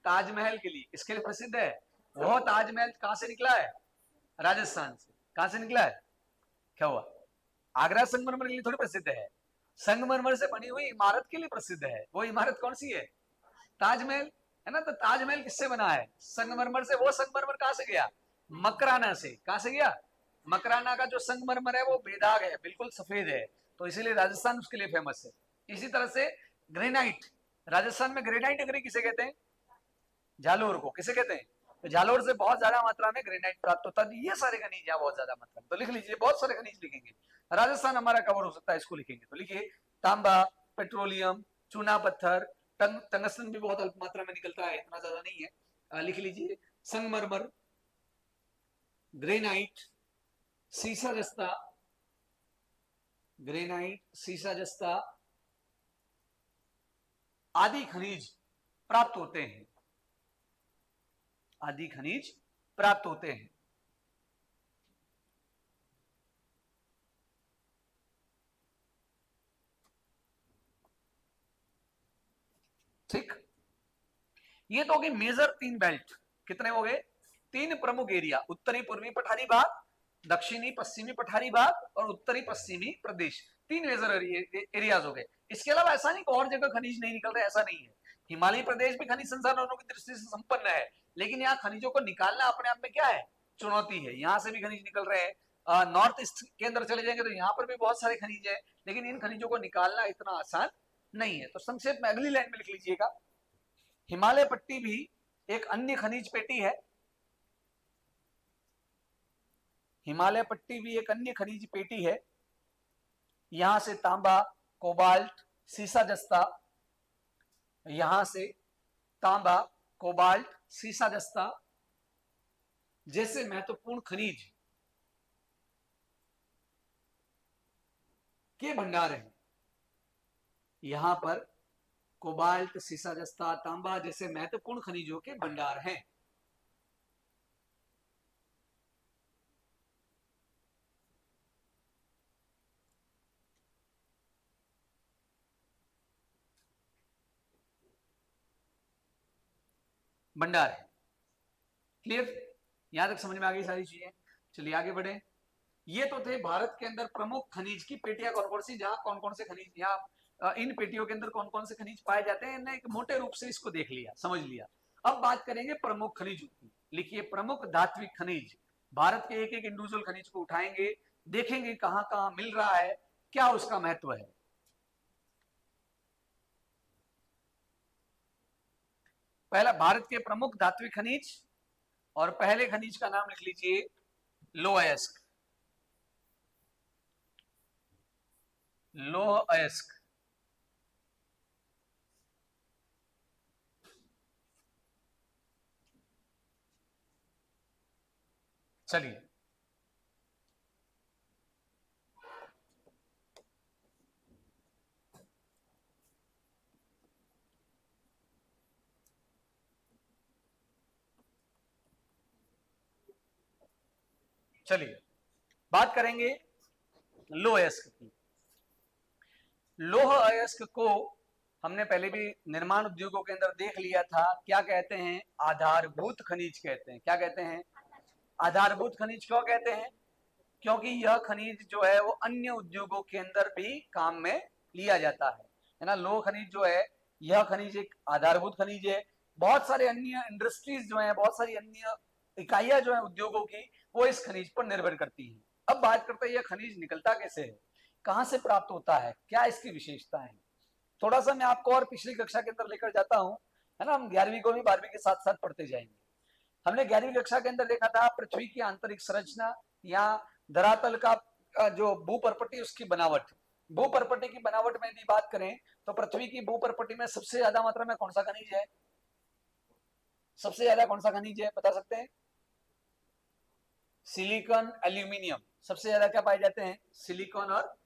ताजमहल के लिए। किसके लिए प्रसिद्ध है? वो ताजमहल कहां से निकला है? राजस्थान से। कहां से निकला है? क्या हुआ? आगरा संगमरमर के लिए थोड़ी प्रसिद्ध है, संगमरमर से बनी हुई इमारत के लिए प्रसिद्ध है। वो इमारत कौन सी है? ताजमहल, है ना। तो ताजमहल किससे बना है? संगमरमर से। वो संगमरमर कहां से गया? मकराना से। कहां से गया? मकराना का जो संगमरमर है वो बेदाग है, बिल्कुल सफेद है, तो इसीलिए राजस्थान उसके लिए फेमस है। इसी तरह से ग्रेनाइट, राजस्थान में ग्रेनाइट नगरी किसे कहते हैं? जालोर को। किसे कहते हैं? तो जालोर से बहुत ज्यादा मात्रा में ग्रेनाइट प्राप्त होता है। ये सारे खनिज यहाँ बहुत ज्यादा मात्रा में, तो लिख लीजिए, बहुत सारे खनिज लिखेंगे। राजस्थान हमारा कवर हो सकता है, इसको लिखेंगे तो लिखिए तांबा, पेट्रोलियम, चूना पत्थर, टंगस्टन भी बहुत अल्प मात्रा में निकलता है, इतना ज्यादा नहीं है। लिख लीजिए संगमरमर, ग्रेनाइट, सीसा जस्ता, ग्रेनाइट, सीसा जस्ता आदि खनिज प्राप्त होते हैं, आदि खनिज प्राप्त होते हैं। ठीक, ये तो हो गई मेजर 3 बेल्ट। कितने हो गए? 3 प्रमुख एरिया, उत्तरी पूर्वी पठारी भाग, दक्षिणी पश्चिमी पठारी भाग और उत्तरी पश्चिमी प्रदेश। 3 मेजर एरियाज हो गए। इसके अलावा ऐसा नहीं कि और जगह खनिज नहीं निकल रहे, ऐसा नहीं है। हिमालय प्रदेश भी खनिज संसाधनों की दृष्टि से संपन्न है, लेकिन यहाँ खनिजों को निकालना अपने आप में क्या है? चुनौती है। यहाँ से भी खनिज निकल रहे हैं। नॉर्थ ईस्ट के अंदर चले जाएंगे तो यहाँ पर भी बहुत सारे खनिज है, लेकिन इन खनिजों को निकालना इतना आसान नहीं है। तो संक्षेप में अगली लाइन में लिख लीजिएगा, हिमालय पट्टी भी एक अन्य खनिज पेटी है। हिमालय पट्टी भी एक अन्य खनिज पेटी है। यहां से तांबा, कोबाल्ट, सीसा जस्ता, यहां से तांबा, कोबाल्ट, सीसा जस्ता जैसे महत्वपूर्ण खनिज के भंडार हैं। यहां पर कोबाल्ट, सीसा जस्ता, तांबा जैसे महत्वपूर्ण खनिजों के भंडार हैं। भंडार है। क्लियर? यहां तक समझ में आ गई सारी चीजें। चलिए आगे बढ़े। ये तो थे भारत के अंदर प्रमुख खनिज की पेटियां कौन कौन सी, जहां कौन कौन से खनिज, यहाँ इन पेटियों के अंदर कौन कौन से खनिज पाए जाते हैं, एक मोटे रूप से इसको देख लिया, समझ लिया। अब बात करेंगे प्रमुख खनिजों की। लिखिए प्रमुख धात्विक खनिज। भारत के एक एक इंडिविजुअल खनिज को उठाएंगे, देखेंगे कहां कहां मिल रहा है, क्या उसका महत्व है। पहला, भारत के प्रमुख धात्विक खनिज, और पहले खनिज का नाम लिख लीजिए लौह अयस्क। लौह अयस्क। चलिए चलिए बात करेंगे लौह अयस्क की। लौह अयस्क को हमने पहले भी निर्माण उद्योगों के अंदर देख लिया था। क्या कहते हैं? आधारभूत खनिज कहते हैं। क्या कहते हैं? आधारभूत खनिज क्यों कहते हैं? क्योंकि यह खनिज जो है वो अन्य उद्योगों के अंदर भी काम में लिया जाता है ना। लौह खनिज जो है, यह खनिज एक आधारभूत खनिज है। बहुत सारे अन्य इंडस्ट्रीज जो है, बहुत सारी अन्य इकाइयां जो है उद्योगों की, वो इस खनिज पर निर्भर करती हैं। अब बात करते हैं यह खनिज निकलता कैसे है, कहां से प्राप्त होता है, क्या इसकी विशेषताएं हैं। थोड़ा सा मैं आपको और पिछली कक्षा के अंदर लेकर जाता हूं, है ना। हम 11वीं को भी 12वीं के साथ साथ पढ़ते जाएंगे। हमने 11वीं कक्षा के अंदर देखा था पृथ्वी की आंतरिक संरचना या धरातल का जो भूपर्पटी, उसकी बनावट। भूपर्पटी की बनावट में यदि बात करें तो पृथ्वी की भूपर्पटी में सबसे ज्यादा मात्रा में कौन सा खनिज है? सबसे ज्यादा कौन सा खनिज है, बता सकते हैं? Silicon, aluminium. सबसे ज्यादा क्या पाए जाते हैं? सिलिकॉन और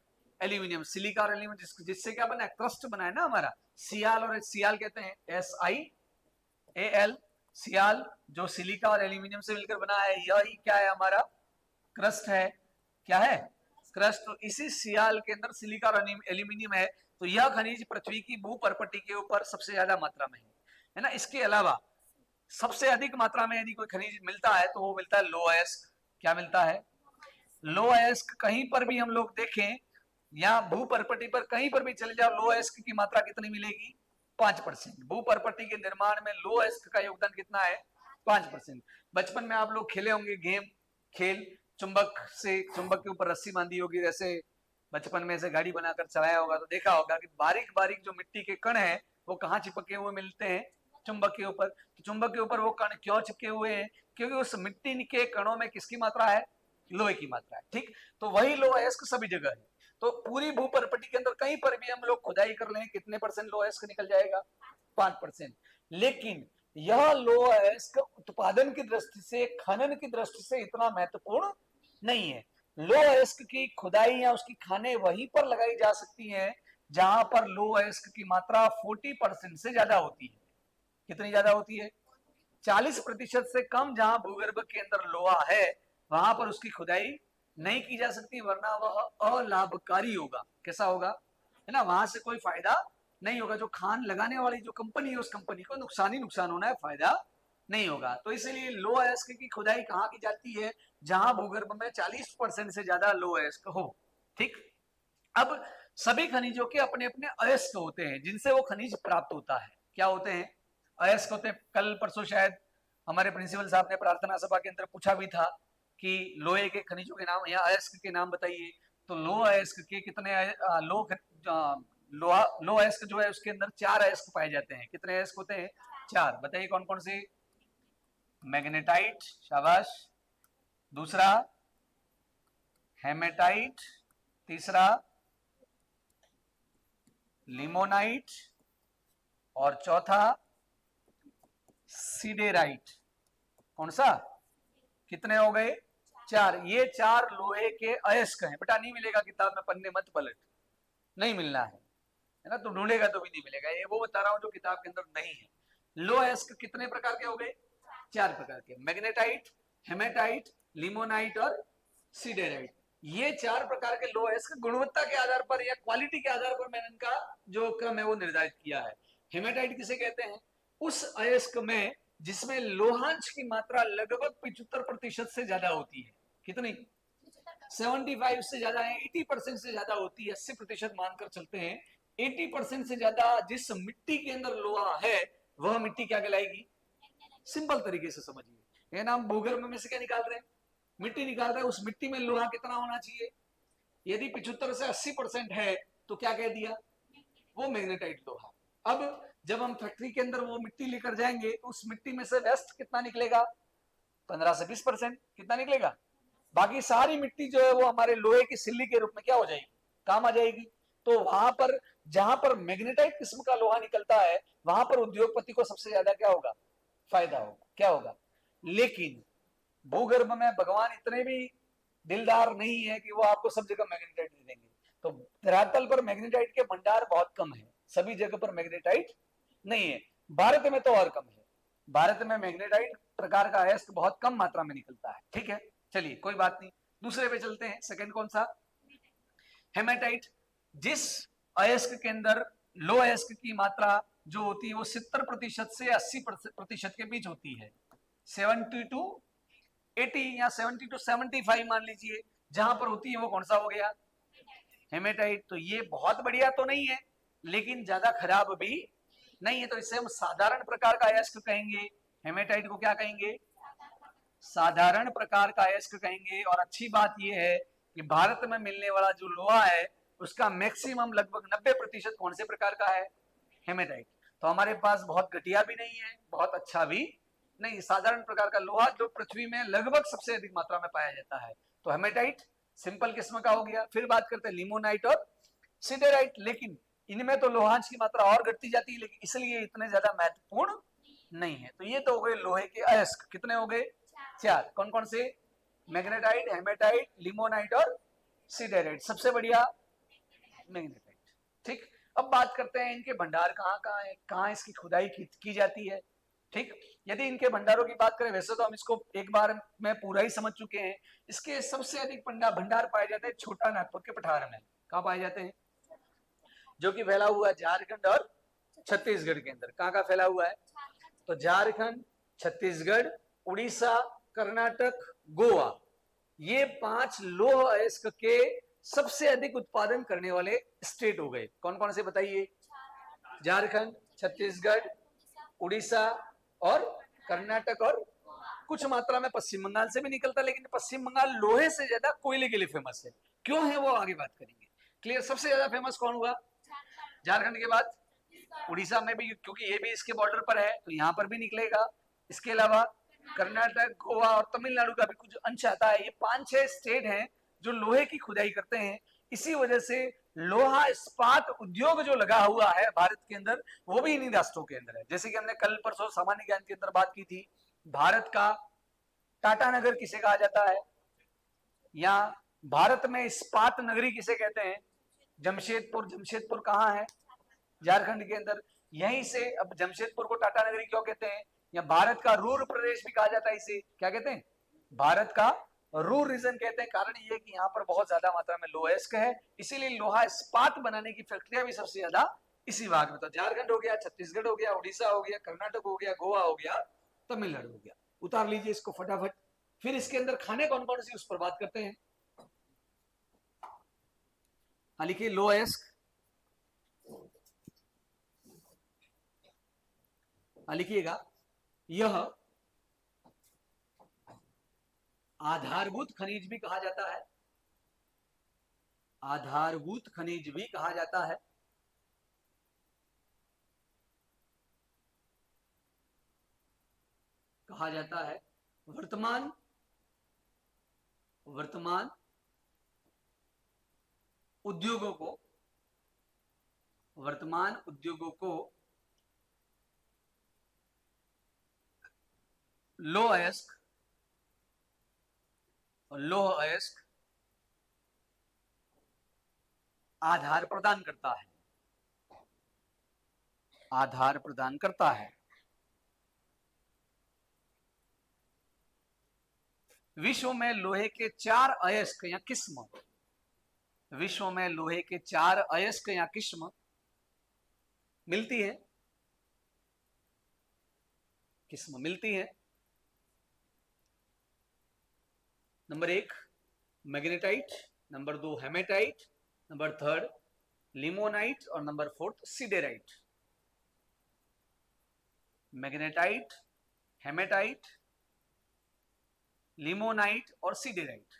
एल्यूमिनियम। सिलिका और एल्यूमिनियम जिससे क्या बना है? क्रस्ट बना है ना हमारा। सियाल, और सियाल कहते हैं SiAl, सियाल, जो सिलिका और एल्यूमिनियम से मिलकर बना है, यही क्या है? हमारा क्रस्ट है। क्या है? क्रस्ट। तो इसी सियाल के अंदर सिलिका और एल्यूमिनियम है। तो यह खनिज पृथ्वी की भूपर्पटी के ऊपर सबसे ज्यादा मात्रा में है ना। इसके अलावा सबसे अधिक मात्रा में यदि कोई खनिज मिलता है तो वो मिलता है लौह अयस्क। क्या मिलता है? लौह अयस्क कहीं पर भी हम लोग देखें यहाँ भू परपटी पर कहीं पर भी चले जाओ, लो अयस्क की मात्रा कितनी मिलेगी? 5%। भू परपटी के निर्माण में लो अयस्क का योगदान कितना है? 5%। बचपन में आप लोग खेले होंगे गेम, खेल, चुंबक के ऊपर रस्सी बांधी होगी, जैसे बचपन में ऐसे गाड़ी बनाकर चलाया होगा तो देखा होगा कि बारीक बारीक जो मिट्टी के कण है वो कहाँ चिपके हुए मिलते हैं? चुंबक के ऊपर। तो चुंबक के ऊपर वो कण क्यों चिपके हुए हैं? क्योंकि उस मिट्टी के कणों में किसकी मात्रा है? लोहे की मात्रा है। ठीक, तो वही लो अयस्क सभी जगह है। तो पूरी भू परपटी के अंदर कहीं पर भी हम लोग खुदाई कर लें, कितने परसेंट लो अयस्क निकल जाएगा? 5%। लेकिन यह लो अयस्क उत्पादन की दृष्टि से, खनन की दृष्टि से इतना महत्वपूर्ण नहीं है। लो अयस्क की खुदाई या उसकी खानें वहीं पर लगाई जा सकती हैं जहां पर लो अयस्क की मात्रा 40% से ज्यादा होती है। कितनी ज्यादा होती है? 40% से कम जहां भूगर्भ के अंदर लोहा है वहां पर उसकी खुदाई नहीं की जा सकती, वरना वह अलाभकारी होगा। कैसा होगा? है ना, वहां से कोई फायदा नहीं होगा। जो खान लगाने वाली जो कंपनी है उस कंपनी को नुकसान ही नुकसान होना है, फायदा नहीं होगा। तो इसलिए लो अयस्क की खुदाई कहाँ की जाती है? जहां भूगर्भ में 40% से ज्यादा लो अयस्क हो। ठीक, अब सभी खनिजों के अपने अपने अयस्क होते हैं जिनसे वो खनिज प्राप्त होता है। क्या होते हैं? अयस्क होते हैं। कल परसों शायद हमारे प्रिंसिपल साहब ने प्रार्थना सभा के अंदर पूछा भी था कि लोहे के खनिजों के नाम या अयस्क के नाम बताइए। तो लो अयस्क के कितने लो अयस्क जो है उसके अंदर 4 अयस्क पाए जाते हैं। कितने अयस्क होते हैं? 4। बताइए कौन कौन से? मैग्नेटाइट, शाबाश। दूसरा हेमेटाइट, तीसरा लिमोनाइट, और चौथा सीडेराइट। कौन सा? कितने हो गए? 4। ये 4 लोहे के अयस्क हैं। बेटा नहीं मिलेगा किताब में, पन्ने मत पलट, नहीं मिलना है ना, तो ढूंढेगा तो भी नहीं मिलेगा। ये वो बता रहा हूं जो किताब के अंदर नहीं है। लो अयस्क कितने प्रकार के हो गए? 4 प्रकार के। मैग्नेटाइट, हेमेटाइट, लिमोनाइट और सीडेराइट। ये 4 प्रकार के लो अयस्क गुणवत्ता के आधार पर या क्वालिटी के आधार पर मैंने इनका जो क्रम है वो निर्धारित किया है। हेमेटाइट किसे कहते हैं? उस अयस्क में जिसमें लोहांश की मात्रा लगभग 75% से ज्यादा होती है। कितनी? 75 से ज्यादा है, 80% से ज्यादा होती है, 80% मानकर चलते हैं। 80% से ज्यादा जिस मिट्टी के अंदर लोहा है वह मिट्टी क्या कहलाएगी? सिंपल तरीके से समझिए, ये नाम भूगर्भ में से क्या निकाल रहे हैं? मिट्टी निकाल रहे हैं। उस मिट्टी में लोहा कितना होना चाहिए? यदि 75 से 80% है तो क्या कह दिया? वो मैग्नेटाइट लोहा। अब जब हम फैक्ट्री के अंदर वो मिट्टी लेकर जाएंगे तो उस मिट्टी में से वेस्ट कितना निकलेगा? 15 से 20%। कितना निकलेगा? बाकी सारी मिट्टी जो है वो हमारे लोहे की सिल्ली के रूप में क्या हो जाएगी? काम आ जाएगी। तो वहां पर जहां पर मैग्नेटाइट किस्म का लोहा निकलता है वहां पर उद्योगपति को सबसे ज्यादा क्या होगा? फायदा होगा। क्या होगा? लेकिन भूगर्भ में भगवान इतने भी दिलदार नहीं है कि वो आपको सब जगह मैग्नेटाइट दे देंगे। तो धरातल पर मैग्नेटाइट के भंडार बहुत कम है, सभी जगह पर मैग्नेटाइट नहीं है। भारत में तो और कम है। भारत में मैग्नेटाइट प्रकार का अयस्क बहुत कम मात्रा में निकलता है। ठीक है, चलिए कोई बात नहीं, दूसरे पे चलते हैं। सेकंड कौन सा? हेमेटाइट। जिस अयस्क के अंदर लो अयस्क की मात्रा जो होती है वो 70% से 80% के बीच होती है। 70 to 80 या 70 to 75 मान लीजिए, जहां पर होती है वो कौन सा हो गया? हेमेटाइट। तो ये बहुत बढ़िया तो नहीं है लेकिन ज्यादा खराब भी नहीं है, तो इसे हम साधारण प्रकार का अयस्क कहेंगे। हेमेटाइट को क्या कहेंगे? साधारण प्रकार का अयस्क कहेंगे। और अच्छी बात यह है कि भारत में मिलने वाला जो लोहा है उसका मैक्सिमम लगभग 90% कौन से प्रकार का है? हेमेटाइट। तो हमारे पास बहुत घटिया भी नहीं है, बहुत अच्छा भी नहीं, साधारण प्रकार का लोहा जो पृथ्वी में लगभग सबसे अधिक मात्रा में पाया जाता है। तो हेमेटाइट सिंपल किस्म का हो गया। फिर बात करते हैं लिमोनाइट और सिडेराइट। लेकिन इनमें तो लोहांश की मात्रा और घटती जाती है, लेकिन इसलिए इतने ज्यादा महत्वपूर्ण नहीं है। तो ये तो हो गए लोहे के अयस्क। कितने हो गए? 4। कौन कौन से? मैग्नेटाइट, हेमेटाइट, लिमोनाइट और सिडेराइट। सबसे बढ़िया मैग्नेटाइट। ठीक, अब बात करते हैं इनके भंडार कहाँ कहाँ है, कहाँ इसकी खुदाई की जाती है। ठीक, यदि इनके भंडारों की बात करें, वैसे तो हम इसको एक बार में पूरा ही समझ चुके हैं। इसके सबसे अधिक भंडार पाए जाते हैं छोटा नागपुर के पठार में। कहाँ पाए जाते हैं? जो कि फैला हुआ है झारखंड और छत्तीसगढ़ के अंदर। कहाँ का फैला हुआ है? तो झारखंड, छत्तीसगढ़, उड़ीसा, कर्नाटक, गोवा, ये 5 लोह अयस्क के सबसे अधिक उत्पादन करने वाले स्टेट हो गए। कौन कौन से बताइए? झारखंड, छत्तीसगढ़, उड़ीसा और कर्नाटक, और कुछ मात्रा में पश्चिम बंगाल से भी निकलता, लेकिन पश्चिम बंगाल लोहे से ज्यादा कोयले के लिए फेमस है। क्यों है वो आगे बात करेंगे। क्लियर? सबसे ज्यादा फेमस कौन हुआ? झारखंड के बाद उड़ीसा में भी, क्योंकि ये भी इसके बॉर्डर पर है तो यहाँ पर भी निकलेगा। इसके अलावा कर्नाटक, गोवा और तमिलनाडु का भी कुछ अंश आता है। ये 5-6 स्टेट हैं जो लोहे की खुदाई करते हैं। इसी वजह से लोहा इस्पात उद्योग जो लगा हुआ है भारत के अंदर, वो भी इन्हीं राष्ट्रों के अंदर है। जैसे कि हमने कल परसों सामान्य ज्ञान के अंदर बात की थी, भारत का टाटा नगर किसे कहा जाता है, या भारत में इस्पात नगरी किसे कहते हैं? जमशेदपुर। जमशेदपुर कहाँ है? झारखंड के अंदर। यहीं से अब जमशेदपुर को टाटा नगरी क्यों कहते हैं, या भारत का रूर प्रदेश भी कहा जाता है, इसे क्या कहते हैं? भारत का रूर रीजन कहते हैं। कारण ये कि यहाँ पर बहुत ज्यादा मात्रा में लोहेस्क है, इसीलिए लोहा इस्पात बनाने की फैक्ट्रियां भी सबसे ज्यादा इसी भाग में। तो झारखंड हो गया, छत्तीसगढ़ हो गया, उड़ीसा हो गया, कर्नाटक हो गया, गोवा हो गया, तमिलनाडु हो गया। उतार लीजिए इसको फटाफट। फिर इसके अंदर खाने कौन कौन सी, उस पर बात करते हैं। लिखिए लोएस्क, लिखिएगा, यह आधारभूत खनिज भी कहा जाता है। आधारभूत खनिज भी कहा जाता है। कहा जाता है। वर्तमान उद्योगों को, वर्तमान उद्योगों को लो अयस्क और लोह अयस्क आधार प्रदान करता है। आधार प्रदान करता है। विश्व में लोहे के 4 अयस्क या किस्म, विश्व में लोहे के 4 अयस्क या किस्म मिलती है। किस्म मिलती है। Number 1 magnetite, number 2 hematite, number 3 limonite और number 4 siderite. Magnetite, hematite, limonite और सिडेराइट।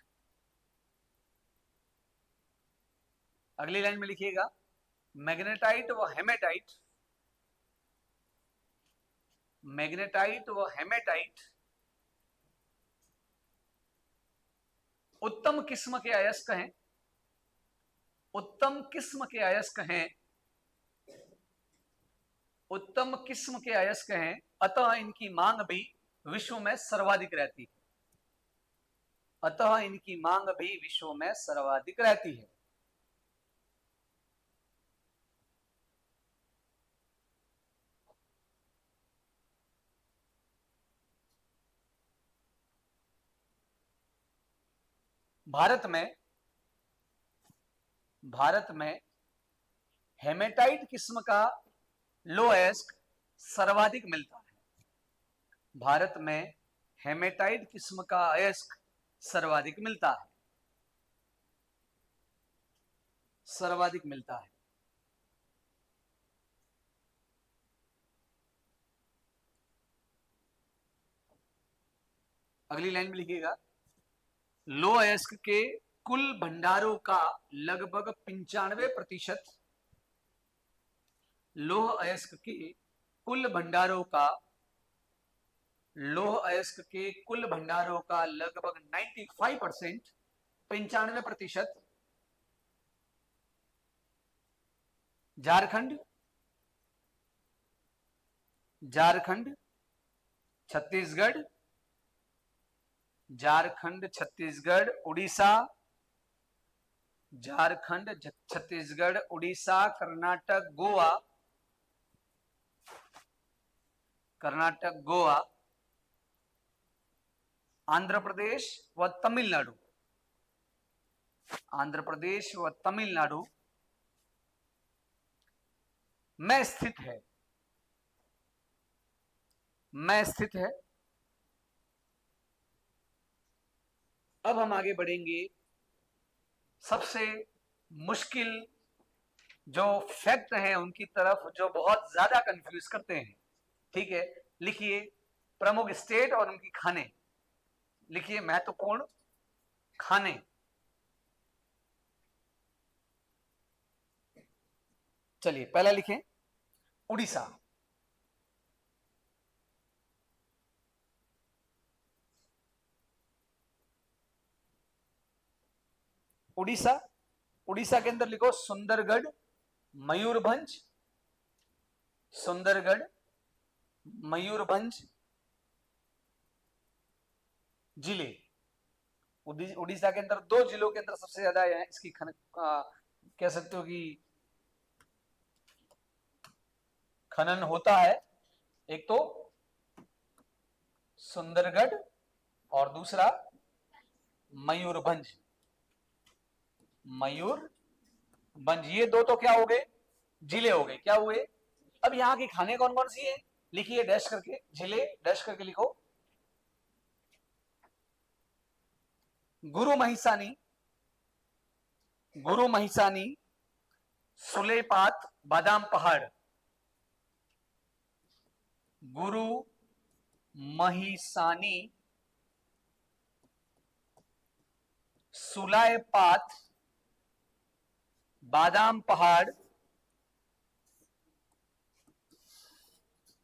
अगली लाइन में लिखिएगा, मैग्नेटाइट व हेमेटाइट, मैग्नेटाइट व हेमेटाइट उत्तम किस्म के अयस्क हैं। उत्तम किस्म के अयस्क हैं। उत्तम किस्म के अयस्क हैं, अतः इनकी मांग भी विश्व में सर्वाधिक रहती है। अतः इनकी मांग भी विश्व में सर्वाधिक रहती है। भारत में हेमेटाइट किस्म का लोएस्क सर्वाधिक मिलता है। भारत में हेमेटाइट किस्म का अयस्क सर्वाधिक मिलता है। सर्वाधिक मिलता है। अगली लाइन में लिखिएगा, लो अयस्क के कुल भंडारों का लगभग 95%, लोह अयस्क के कुल भंडारों का, लोह अयस्क के कुल भंडारों का लगभग 95%, 95% झारखंड, छत्तीसगढ़, झारखंड, छत्तीसगढ़, उड़ीसा, झारखंड, छत्तीसगढ़, उड़ीसा, कर्नाटक, गोवा, कर्नाटक, गोवा, आंध्र प्रदेश व तमिलनाडु, आंध्र प्रदेश व तमिलनाडु में स्थित है। में स्थित है। अब हम आगे बढ़ेंगे सबसे मुश्किल जो फैक्ट है उनकी तरफ जो बहुत ज्यादा कंफ्यूज करते हैं। ठीक है, लिखिए प्रमुख स्टेट और उनकी खाने, लिखिए महत्वपूर्ण खाने। चलिए पहला लिखें उड़ीसा। उड़ीसा, उड़ीसा के अंदर लिखो सुंदरगढ़, मयूरभंज, सुंदरगढ़, मयूरभंज जिले। उड़ीसा के अंदर दो जिलों के अंदर सबसे ज्यादा इसकी कह सकते हो कि खनन होता है। एक तो सुंदरगढ़ और दूसरा मयूरभंज। मयूरभंज, ये दो तो क्या हो गए, जिले हो गए। क्या हुए? अब यहाँ की खाने कौन कौन सी है, लिखिए डैश करके, जिले डैश करके लिखो। गुरु महिसानी, गुरु महिसानी, सुलेपात, बादाम पहाड़। गुरु महिसानी, सुलायपात, बादाम पहाड़।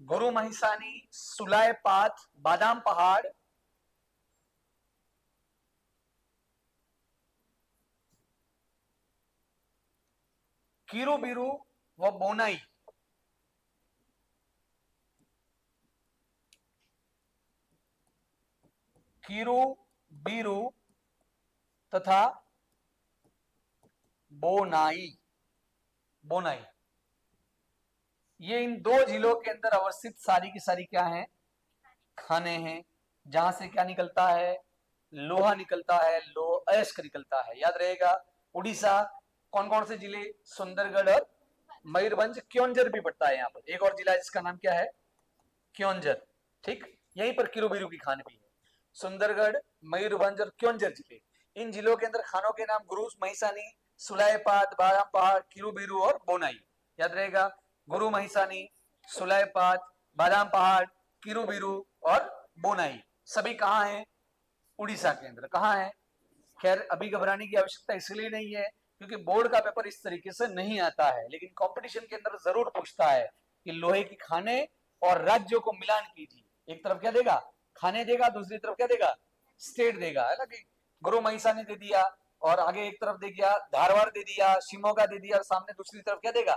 गुरु महिसानी, सुलायपात, बादाम पहाड़। किरुबिरु व बोनाई। किरुबिरु तथा बोनाई, बोनाई, ये इन दो जिलों के अंदर अवस्थित सारी की सारी क्या है, खाने हैं, जहां से क्या निकलता है, लोहा निकलता है, लोह अयस्क निकलता है। याद रहेगा। उड़ीसा कौन कौन से जिले, सुंदरगढ़ और मयूरभंज। क्योंझर भी पड़ता है यहाँ पर, एक और जिला है जिसका नाम क्या है, क्योंझर। ठीक, यहीं पर किरुबिरु की खान भी है। सुंदरगढ़, मयूरभंज और क्योंझर जिले, इन जिलों के अंदर खानों के नाम गुरु महिसानी, सुलायपात, बादाम पहाड़, किरुबिरु और बोनाई। याद रहेगा, गुरु महिसानी, सुलायपात, बादाम पहाड़, किरुबिरु और बोनाई, सभी कहाँ हैं, उड़ीसा के अंदर। कहाँ है? खैर अभी घबराने की आवश्यकता इसलिए नहीं है क्योंकि बोर्ड का पेपर इस तरीके से नहीं आता है, लेकिन कंपटीशन के अंदर जरूर पूछता है कि लोहे की खाने और राज्यों को मिलान कीजिए। एक तरफ क्या देगा, खाने देगा, दूसरी तरफ क्या देगा, स्टेट देगा, है ना। कि गुरु महिसा ने दे दिया और आगे एक तरफ दे दिया धारवाड़, दे दिया शिमोगा, दे दिया, और सामने दूसरी तरफ क्या देगा,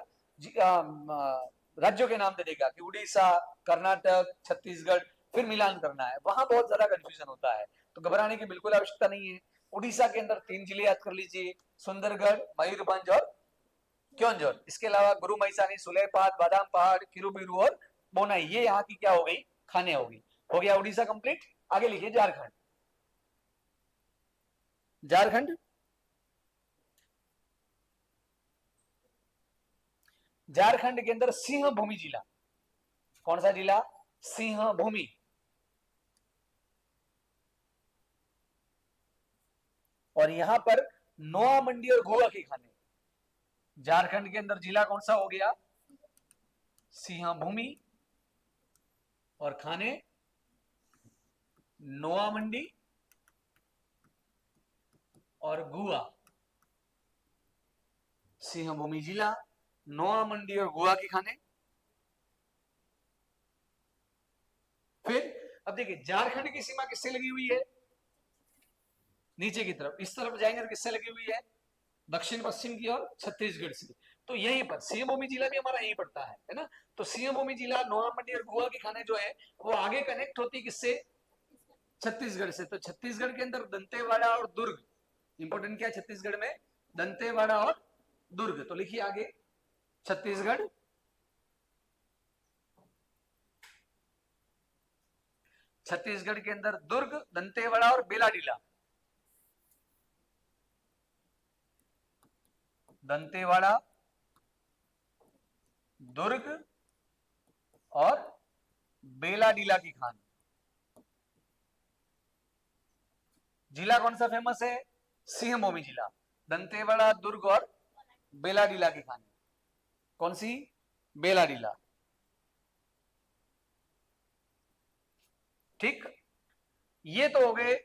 राज्यों के नाम दे देगा कि उड़ीसा, कर्नाटक, छत्तीसगढ़, फिर मिलान करना है। वहां बहुत ज्यादा कंफ्यूजन होता है, तो घबराने की बिल्कुल आवश्यकता नहीं है। उड़ीसा के अंदर 3 जिले याद कर लीजिए, सुंदरगढ़, मयूरभंज और क्योंझर। इसके अलावा गुरु महिसानी, सुलेपात, बादाम पहाड़, किरुबिरु और बोनाई, ये यहाँ की क्या हो गई, खाने हो गई। हो गया उड़ीसा कंप्लीट। आगे लिखिए झारखंड। झारखंड, झारखंड के अंदर सिंह भूमि जिला। कौन सा जिला? सिंह भूमि। और यहां पर नोआ मंडी और गोवा के खाने। झारखंड के अंदर जिला कौन सा हो गया, सिंह भूमि, और खाने नोआ मंडी और गुआ। सिंह भूमि जिला, नोआ मंडी और गुआ के खाने। फिर अब देखिए झारखंड की सीमा किससे लगी हुई है, नीचे की तरफ, इस तरफ जाएंगे तो किससे लगी हुई है, दक्षिण पश्चिम की ओर, छत्तीसगढ़ से। तो यहीं पर सिंह भूमि जिला भी हमारा यहीं पड़ता है ना। तो सिंह भूमि जिला, नोआ मंडी और गुआ की खाने जो है वो आगे कनेक्ट होती किससे, छत्तीसगढ़ से। तो छत्तीसगढ़ के अंदर दंतेवाड़ा और दुर्ग, इंपोर्टेंट क्या है छत्तीसगढ़ में, दंतेवाड़ा और दुर्ग। तो लिखिए आगे छत्तीसगढ़, छत्तीसगढ़ के अंदर दुर्ग, दंतेवाड़ा और बेलाडीला। दंतेवाड़ा, दुर्ग और बेलाडीला की खान। जिला कौन सा फेमस है, सिंह भूमि जिला। दंतेवाड़ा, दुर्ग और बेलाडीला की खानी। कौन सी? बेलाडीला। ठीक, ये तो हो गए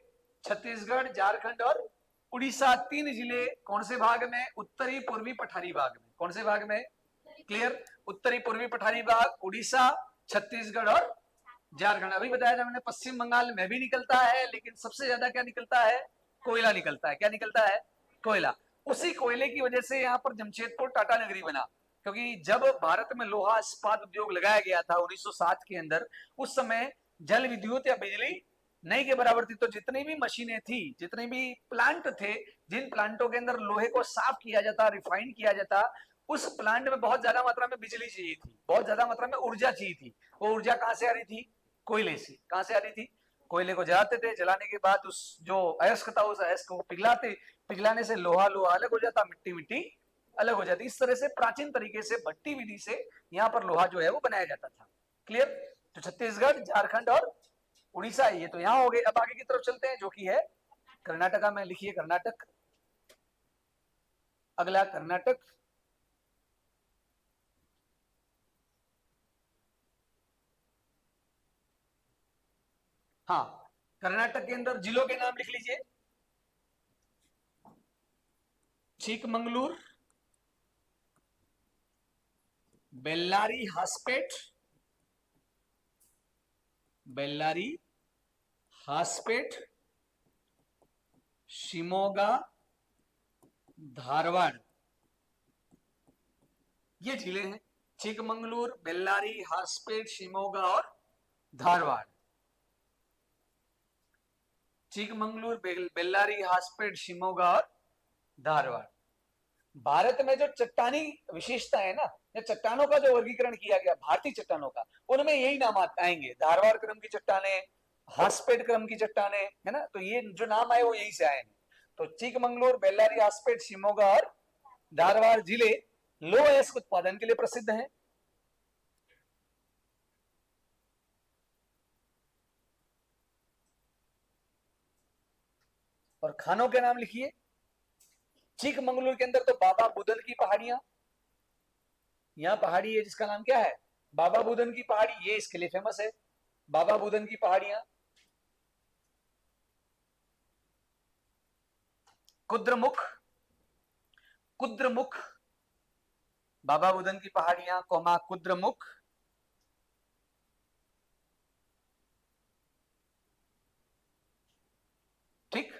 छत्तीसगढ़, झारखंड और उड़ीसा, 3 जिले। कौन से भाग में? उत्तरी पूर्वी पठारी भाग में। कौन से भाग में? क्लियर, उत्तरी पूर्वी पठारी भाग, उड़ीसा, छत्तीसगढ़ और झारखंड। अभी बताया था मैंने, पश्चिम बंगाल में भी निकलता है, लेकिन सबसे ज्यादा क्या निकलता है? कोयला निकलता है। क्या निकलता है? कोयला। उसी कोयले की वजह से यहाँ पर जमशेदपुर टाटा नगरी बना, क्योंकि जब भारत में लोहा इस्पात उद्योग लगाया गया था 1960 के अंदर, उस समय जल विद्युत या बिजली नहीं के बराबर थी। तो जितनी भी मशीनें थी, जितने भी प्लांट थे, जिन प्लांटों के अंदर लोहे को साफ किया जाता, रिफाइन किया जाता, उस प्लांट में बहुत ज्यादा मात्रा में बिजली चाहिए थी, बहुत ज्यादा मात्रा में ऊर्जा चाहिए थी। वो ऊर्जा कहां से आ रही थी? कोयले से। कहां से आ रही थी? कोयले को जलाते थे, जलाने के बाद उस जो अयस्क था, उस अयस्क को पिघलाते, पिघलाने से लोहा लोहा अलग हो जाता, मिट्टी मिट्टी अलग हो जाती। इस तरह से प्राचीन तरीके से भट्टी विधि से यहाँ पर लोहा जो है वो बनाया जाता था। क्लियर? तो छत्तीसगढ़, झारखंड और उड़ीसा, ये तो यहाँ हो गए। अब आगे की तरफ चलते हैं, जो कि है कर्नाटका में। लिखिए कर्नाटक। अगला कर्नाटक। हाँ, कर्नाटक के अंदर जिलों के नाम लिख लीजिए। चिकमंगलूर, बेल्लारी हासपेट, बेल्लारी हासपेट, शिमोगा, धारवाड़, ये जिले हैं। चिकमंगलूर, बेल्लारी, हासपेट, शिमोगा और धारवाड़। चिकमंगलूर, बेल्लारी, हासपेट, शिमोगा और धारवाड़। भारत में जो चट्टानी विशेषता है ना, या चट्टानों का जो वर्गीकरण किया गया भारतीय चट्टानों का, उनमें यही नाम आएंगे। धारवाड़ क्रम की चट्टाने, हासपेट क्रम की चट्टाने, है ना। तो ये जो नाम आए वो यही से आए हैं। तो चिकमंगलूर, बेल्लारी, हासपेट, शिमोगा और धारवाड़ जिले लो अयस्क उत्पादन के लिए प्रसिद्ध हैं। और खानों के नाम लिखिए। चिकमंगलूर के अंदर तो बाबा बुदन की पहाड़ियां, यहाँ पहाड़ी है जिसका नाम क्या है? बाबा बुदन की पहाड़ी, ये इसके लिए फेमस है, बाबा बुदन की पहाड़ियां। कुद्रमुख, कुद्रमुख, बाबा बुदन की पहाड़ियां, कोमा कुद्रमुख। ठीक,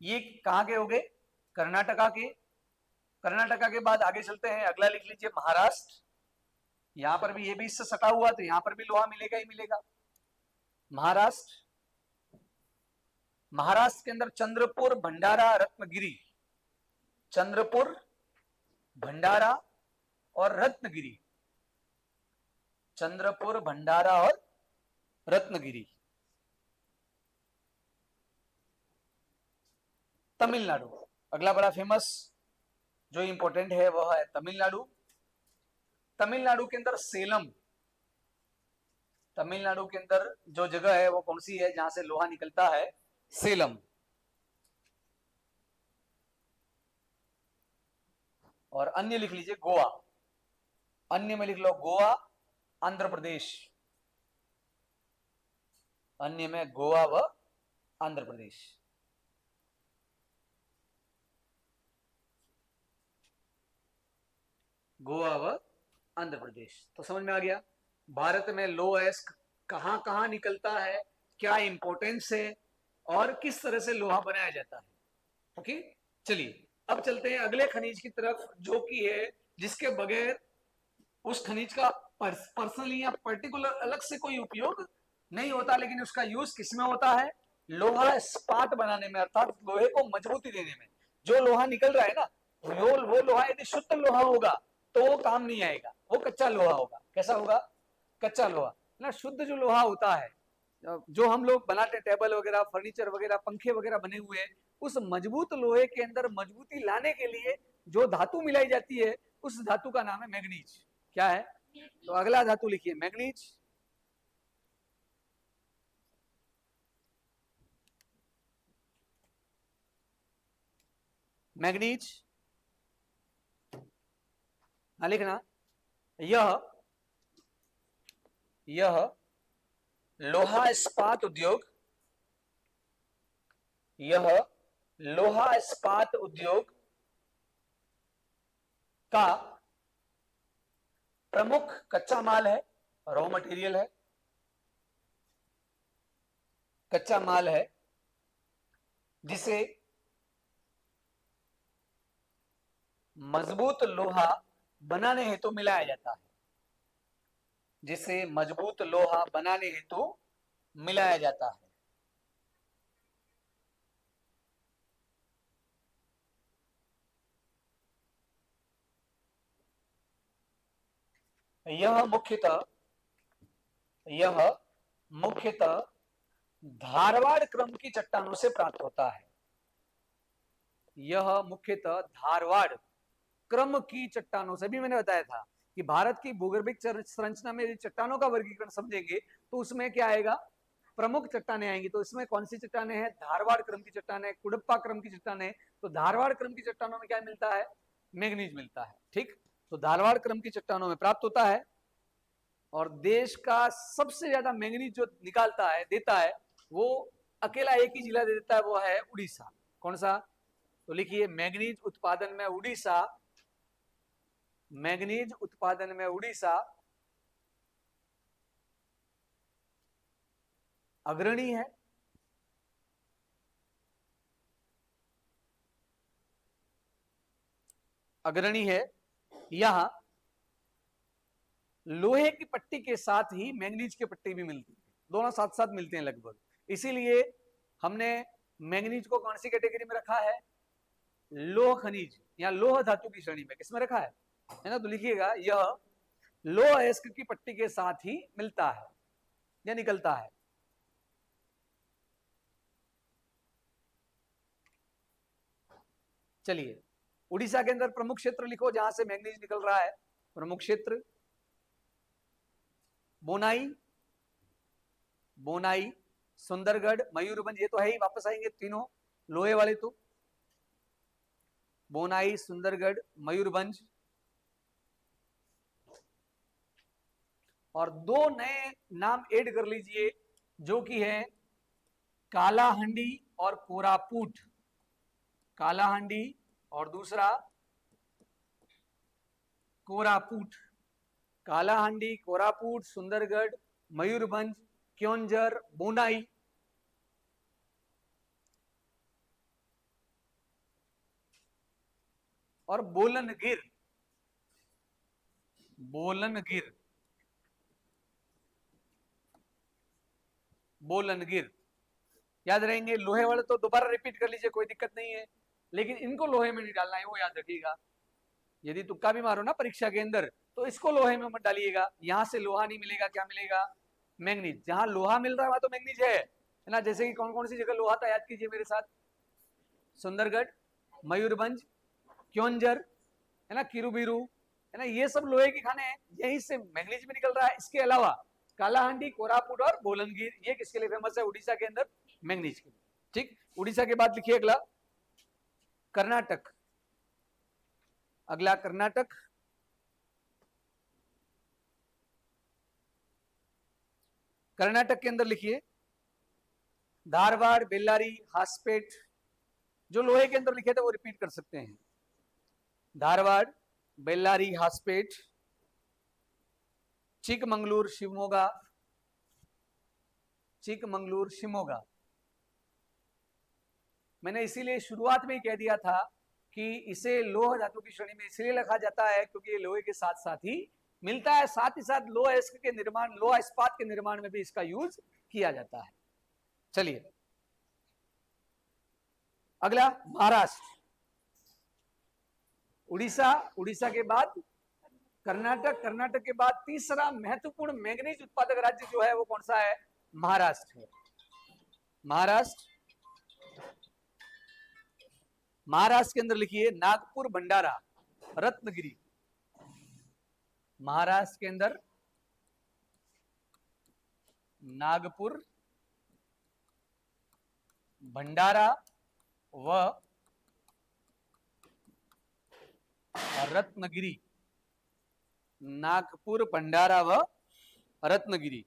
ये कहां के हो गए? कर्नाटका के। कर्नाटका के बाद आगे चलते हैं, अगला लिख लीजिए महाराष्ट्र। यहां पर भी, ये भी इससे सटा हुआ, तो यहां पर भी लोहा मिलेगा ही मिलेगा। महाराष्ट्र, महाराष्ट्र के अंदर चंद्रपुर, भंडारा, रत्नगिरी। चंद्रपुर, भंडारा और रत्नगिरी। चंद्रपुर, भंडारा और रत्नगिरी। तमिलनाडु, अगला बड़ा फेमस जो इंपॉर्टेंट है वह है तमिलनाडु। तमिलनाडु के अंदर सेलम, तमिलनाडु के अंदर जो जगह है वो कौन सी है जहां से लोहा निकलता है? सेलम। और अन्य लिख लीजिए गोवा। अन्य में लिख लो गोवा, आंध्र प्रदेश। अन्य में गोवा व आंध्र प्रदेश। गोवा व आंध्र प्रदेश। तो समझ में आ गया भारत में लो अयस्क कहां कहां निकलता है, क्या इंपॉर्टेंस है और किस तरह से लोहा बनाया जाता है। ओके, चलिए अब चलते हैं अगले खनिज की तरफ, जो कि है जिसके बगैर उस खनिज का पर्सनली या पर्टिकुलर अलग से कोई उपयोग नहीं होता, लेकिन उसका यूज किसमें होता है? लोहा इस्पात बनाने में, अर्थात लोहे को मजबूती देने में। जो लोहा निकल रहा है ना, वो लोहा यदि शुद्ध लोहा होगा तो वो काम नहीं आएगा, वो कच्चा लोहा होगा। कैसा होगा? कच्चा लोहा ना। शुद्ध जो लोहा होता है, जो हम लोग बनाते हैं, टेबल वगैरह, फर्नीचर वगैरह, पंखे वगैरह बने हुए हैं, उस मजबूत लोहे के अंदर मजबूती लाने के लिए जो धातु मिलाई जाती है, उस धातु का नाम है मैग्नीज। क्या है? तो अगला धातु लिखिए मैग्नीज। मैग्नीज लिखना, यह लोहा इस्पात उद्योग, यह लोहा इस्पात उद्योग का प्रमुख कच्चा माल है, रॉ मटेरियल है, कच्चा माल है, जिसे मजबूत लोहा बनाने हेतु मिलाया जाता है, जिसे मजबूत लोहा बनाने हेतु मिलाया जाता है। यह मुख्यतः धारवाड़ क्रम की चट्टानों से प्राप्त होता है। यह मुख्यतः धारवाड़ क्रम की चट्टानों से, भी मैंने बताया था कि भारत की भूगर्भिक संरचना में यदि चट्टानों का वर्गीकरण समझेंगे तो उसमें क्या आएगा, प्रमुख चट्टानें आएंगी। तो इसमें कौन सी चट्टानें हैं, धारवाड़ क्रम की चट्टानें, कुडप्पा क्रम की चट्टानें। तो धारवाड़ क्रम की चट्टानों में क्या मिलता है, मैंगनीज मिलता है। ठीक, तो धारवाड़ क्रम की चट्टानों में प्राप्त होता है। और देश का सबसे ज्यादा मैंगनीज जो निकालता है, देता है, वो अकेला एक ही जिला दे देता है, वो है उड़ीसा। कौन सा, तो लिखिए मैंगनीज उत्पादन में उड़ीसा, मैंगनीज उत्पादन में उड़ीसा अग्रणी है। अग्रणी है। यहां लोहे की पट्टी के साथ ही मैंगनीज की पट्टी भी मिलती है, दोनों साथ साथ मिलते हैं लगभग। इसीलिए हमने मैंगनीज को कौन सी कैटेगरी में रखा है, लोह खनिज या लोह धातु की श्रेणी में। किसमें रखा है ना, तो लिखिएगा यह लोह अयस्क की पट्टी के साथ ही मिलता है या निकलता है। चलिए, उड़ीसा के अंदर प्रमुख क्षेत्र लिखो जहां से मैंगनीज निकल रहा है। प्रमुख क्षेत्र बोनाई, बोनाई, सुंदरगढ़, मयूरभंज, ये तो है ही, वापस आएंगे तीनों लोहे वाले। तो बोनाई, सुंदरगढ़, मयूरभंज, और दो नए नाम ऐड कर लीजिए जो कि है कालाहांडी और कोरापुट। कालाहांडी और दूसरा कोरापुट। कालाहांडी, कोरापुट, सुंदरगढ़, मयूरभंज, क्योंझर, बोनाई। और बोलनगिर, बोलनगिर, बोलनगिर याद रहेंगे। लोहे वाले तो दोबारा रिपीट कर लीजिए, कोई दिक्कत नहीं है, लेकिन इनको लोहे में नहीं डालना है, वो याद रखिएगा। यदि तुक्का भी मारो ना परीक्षा के अंदर तो इसको लोहे में मत डालिएगा, यहां से लोहा नहीं मिलेगा, क्या मिलेगा, मैंगनीज। जहां लोहा मिल रहा है वहां तो मैंगनीज है ना। जैसे कि कौन कौन सी जगह लोहा था, याद कीजिए मेरे साथ, सुंदरगढ़, मयूरभंज, क्योंझर, है ना, किरुबीरू, है ना, ये सब लोहे के खाने हैं, यहीं से मैंगनीज भी निकल रहा है। इसके अलावा कालाहांडी, कोरापुट और बोलनगिर, ये किसके लिए फेमस है, उड़ीसा के अंदर मैंगनीज के लिए। ठीक, उड़ीसा के बाद लिखिए अगला कर्नाटक। अगला कर्नाटक, कर्नाटक के अंदर लिखिए धारवाड़, बेल्लारी, हासपेट। जो लोहे के अंदर लिखे थे वो रिपीट कर सकते हैं, धारवाड़, बेल्लारी, हासपेट, चिकमंगलूर, शिवमोगा, चिकमंगलूर, शिवमोगा। मैंने इसीलिए शुरुआत में ही कह दिया था कि इसे लोह धातु की श्रेणी में इसलिए रखा जाता है क्योंकि ये लोहे के साथ साथ ही मिलता है, साथ ही साथ लोह अयस्क के निर्माण, लोह इस्पात के निर्माण में भी इसका यूज किया जाता है। चलिए अगला महाराष्ट्र। उड़ीसा, उड़ीसा के बाद कर्नाटक, कर्नाटक के बाद तीसरा महत्वपूर्ण मैंगनीज उत्पादक राज्य जो है वो कौन सा है, महाराष्ट्र है। महाराष्ट्र, महाराष्ट्र के अंदर लिखिए नागपुर, भंडारा, रत्नगिरी। महाराष्ट्र के अंदर नागपुर, भंडारा व रत्नगिरी। नागपुर, भंडारा व रत्नगिरी।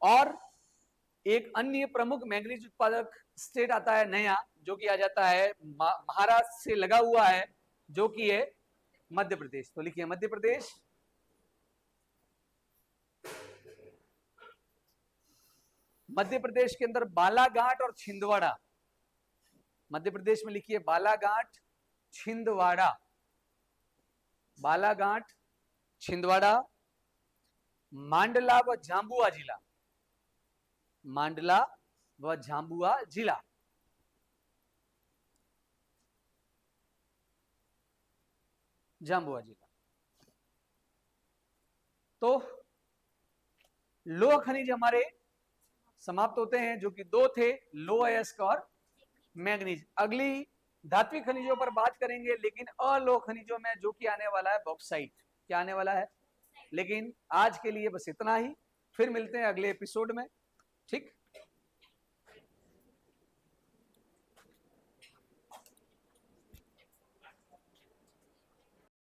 और एक अन्य प्रमुख मैंगनीज उत्पादक स्टेट आता है नया, जो कि आ जाता है महाराष्ट्र से लगा हुआ है, जो कि है मध्य प्रदेश। तो लिखिए मध्य प्रदेश। मध्य प्रदेश के अंदर बालाघाट और छिंदवाड़ा। मध्य प्रदेश में लिखिए बालाघाट, छिंदवाड़ा। बालाघाट, छिंदवाड़ा। मांडला व झाबुआ जिला। मांडला व झाबुआ जिला। झाबुआ जिला। तो लोह खनिज हमारे समाप्त होते हैं, जो कि दो थे, लोह अयस्क और मैंगनीज। अगली धात्विक खनिजों पर बात करेंगे, लेकिन अलोह खनिजों में जो कि आने वाला है बॉक्साइट। क्या आने वाला है? लेकिन आज के लिए बस इतना ही, फिर मिलते हैं अगले एपिसोड में। ठीक।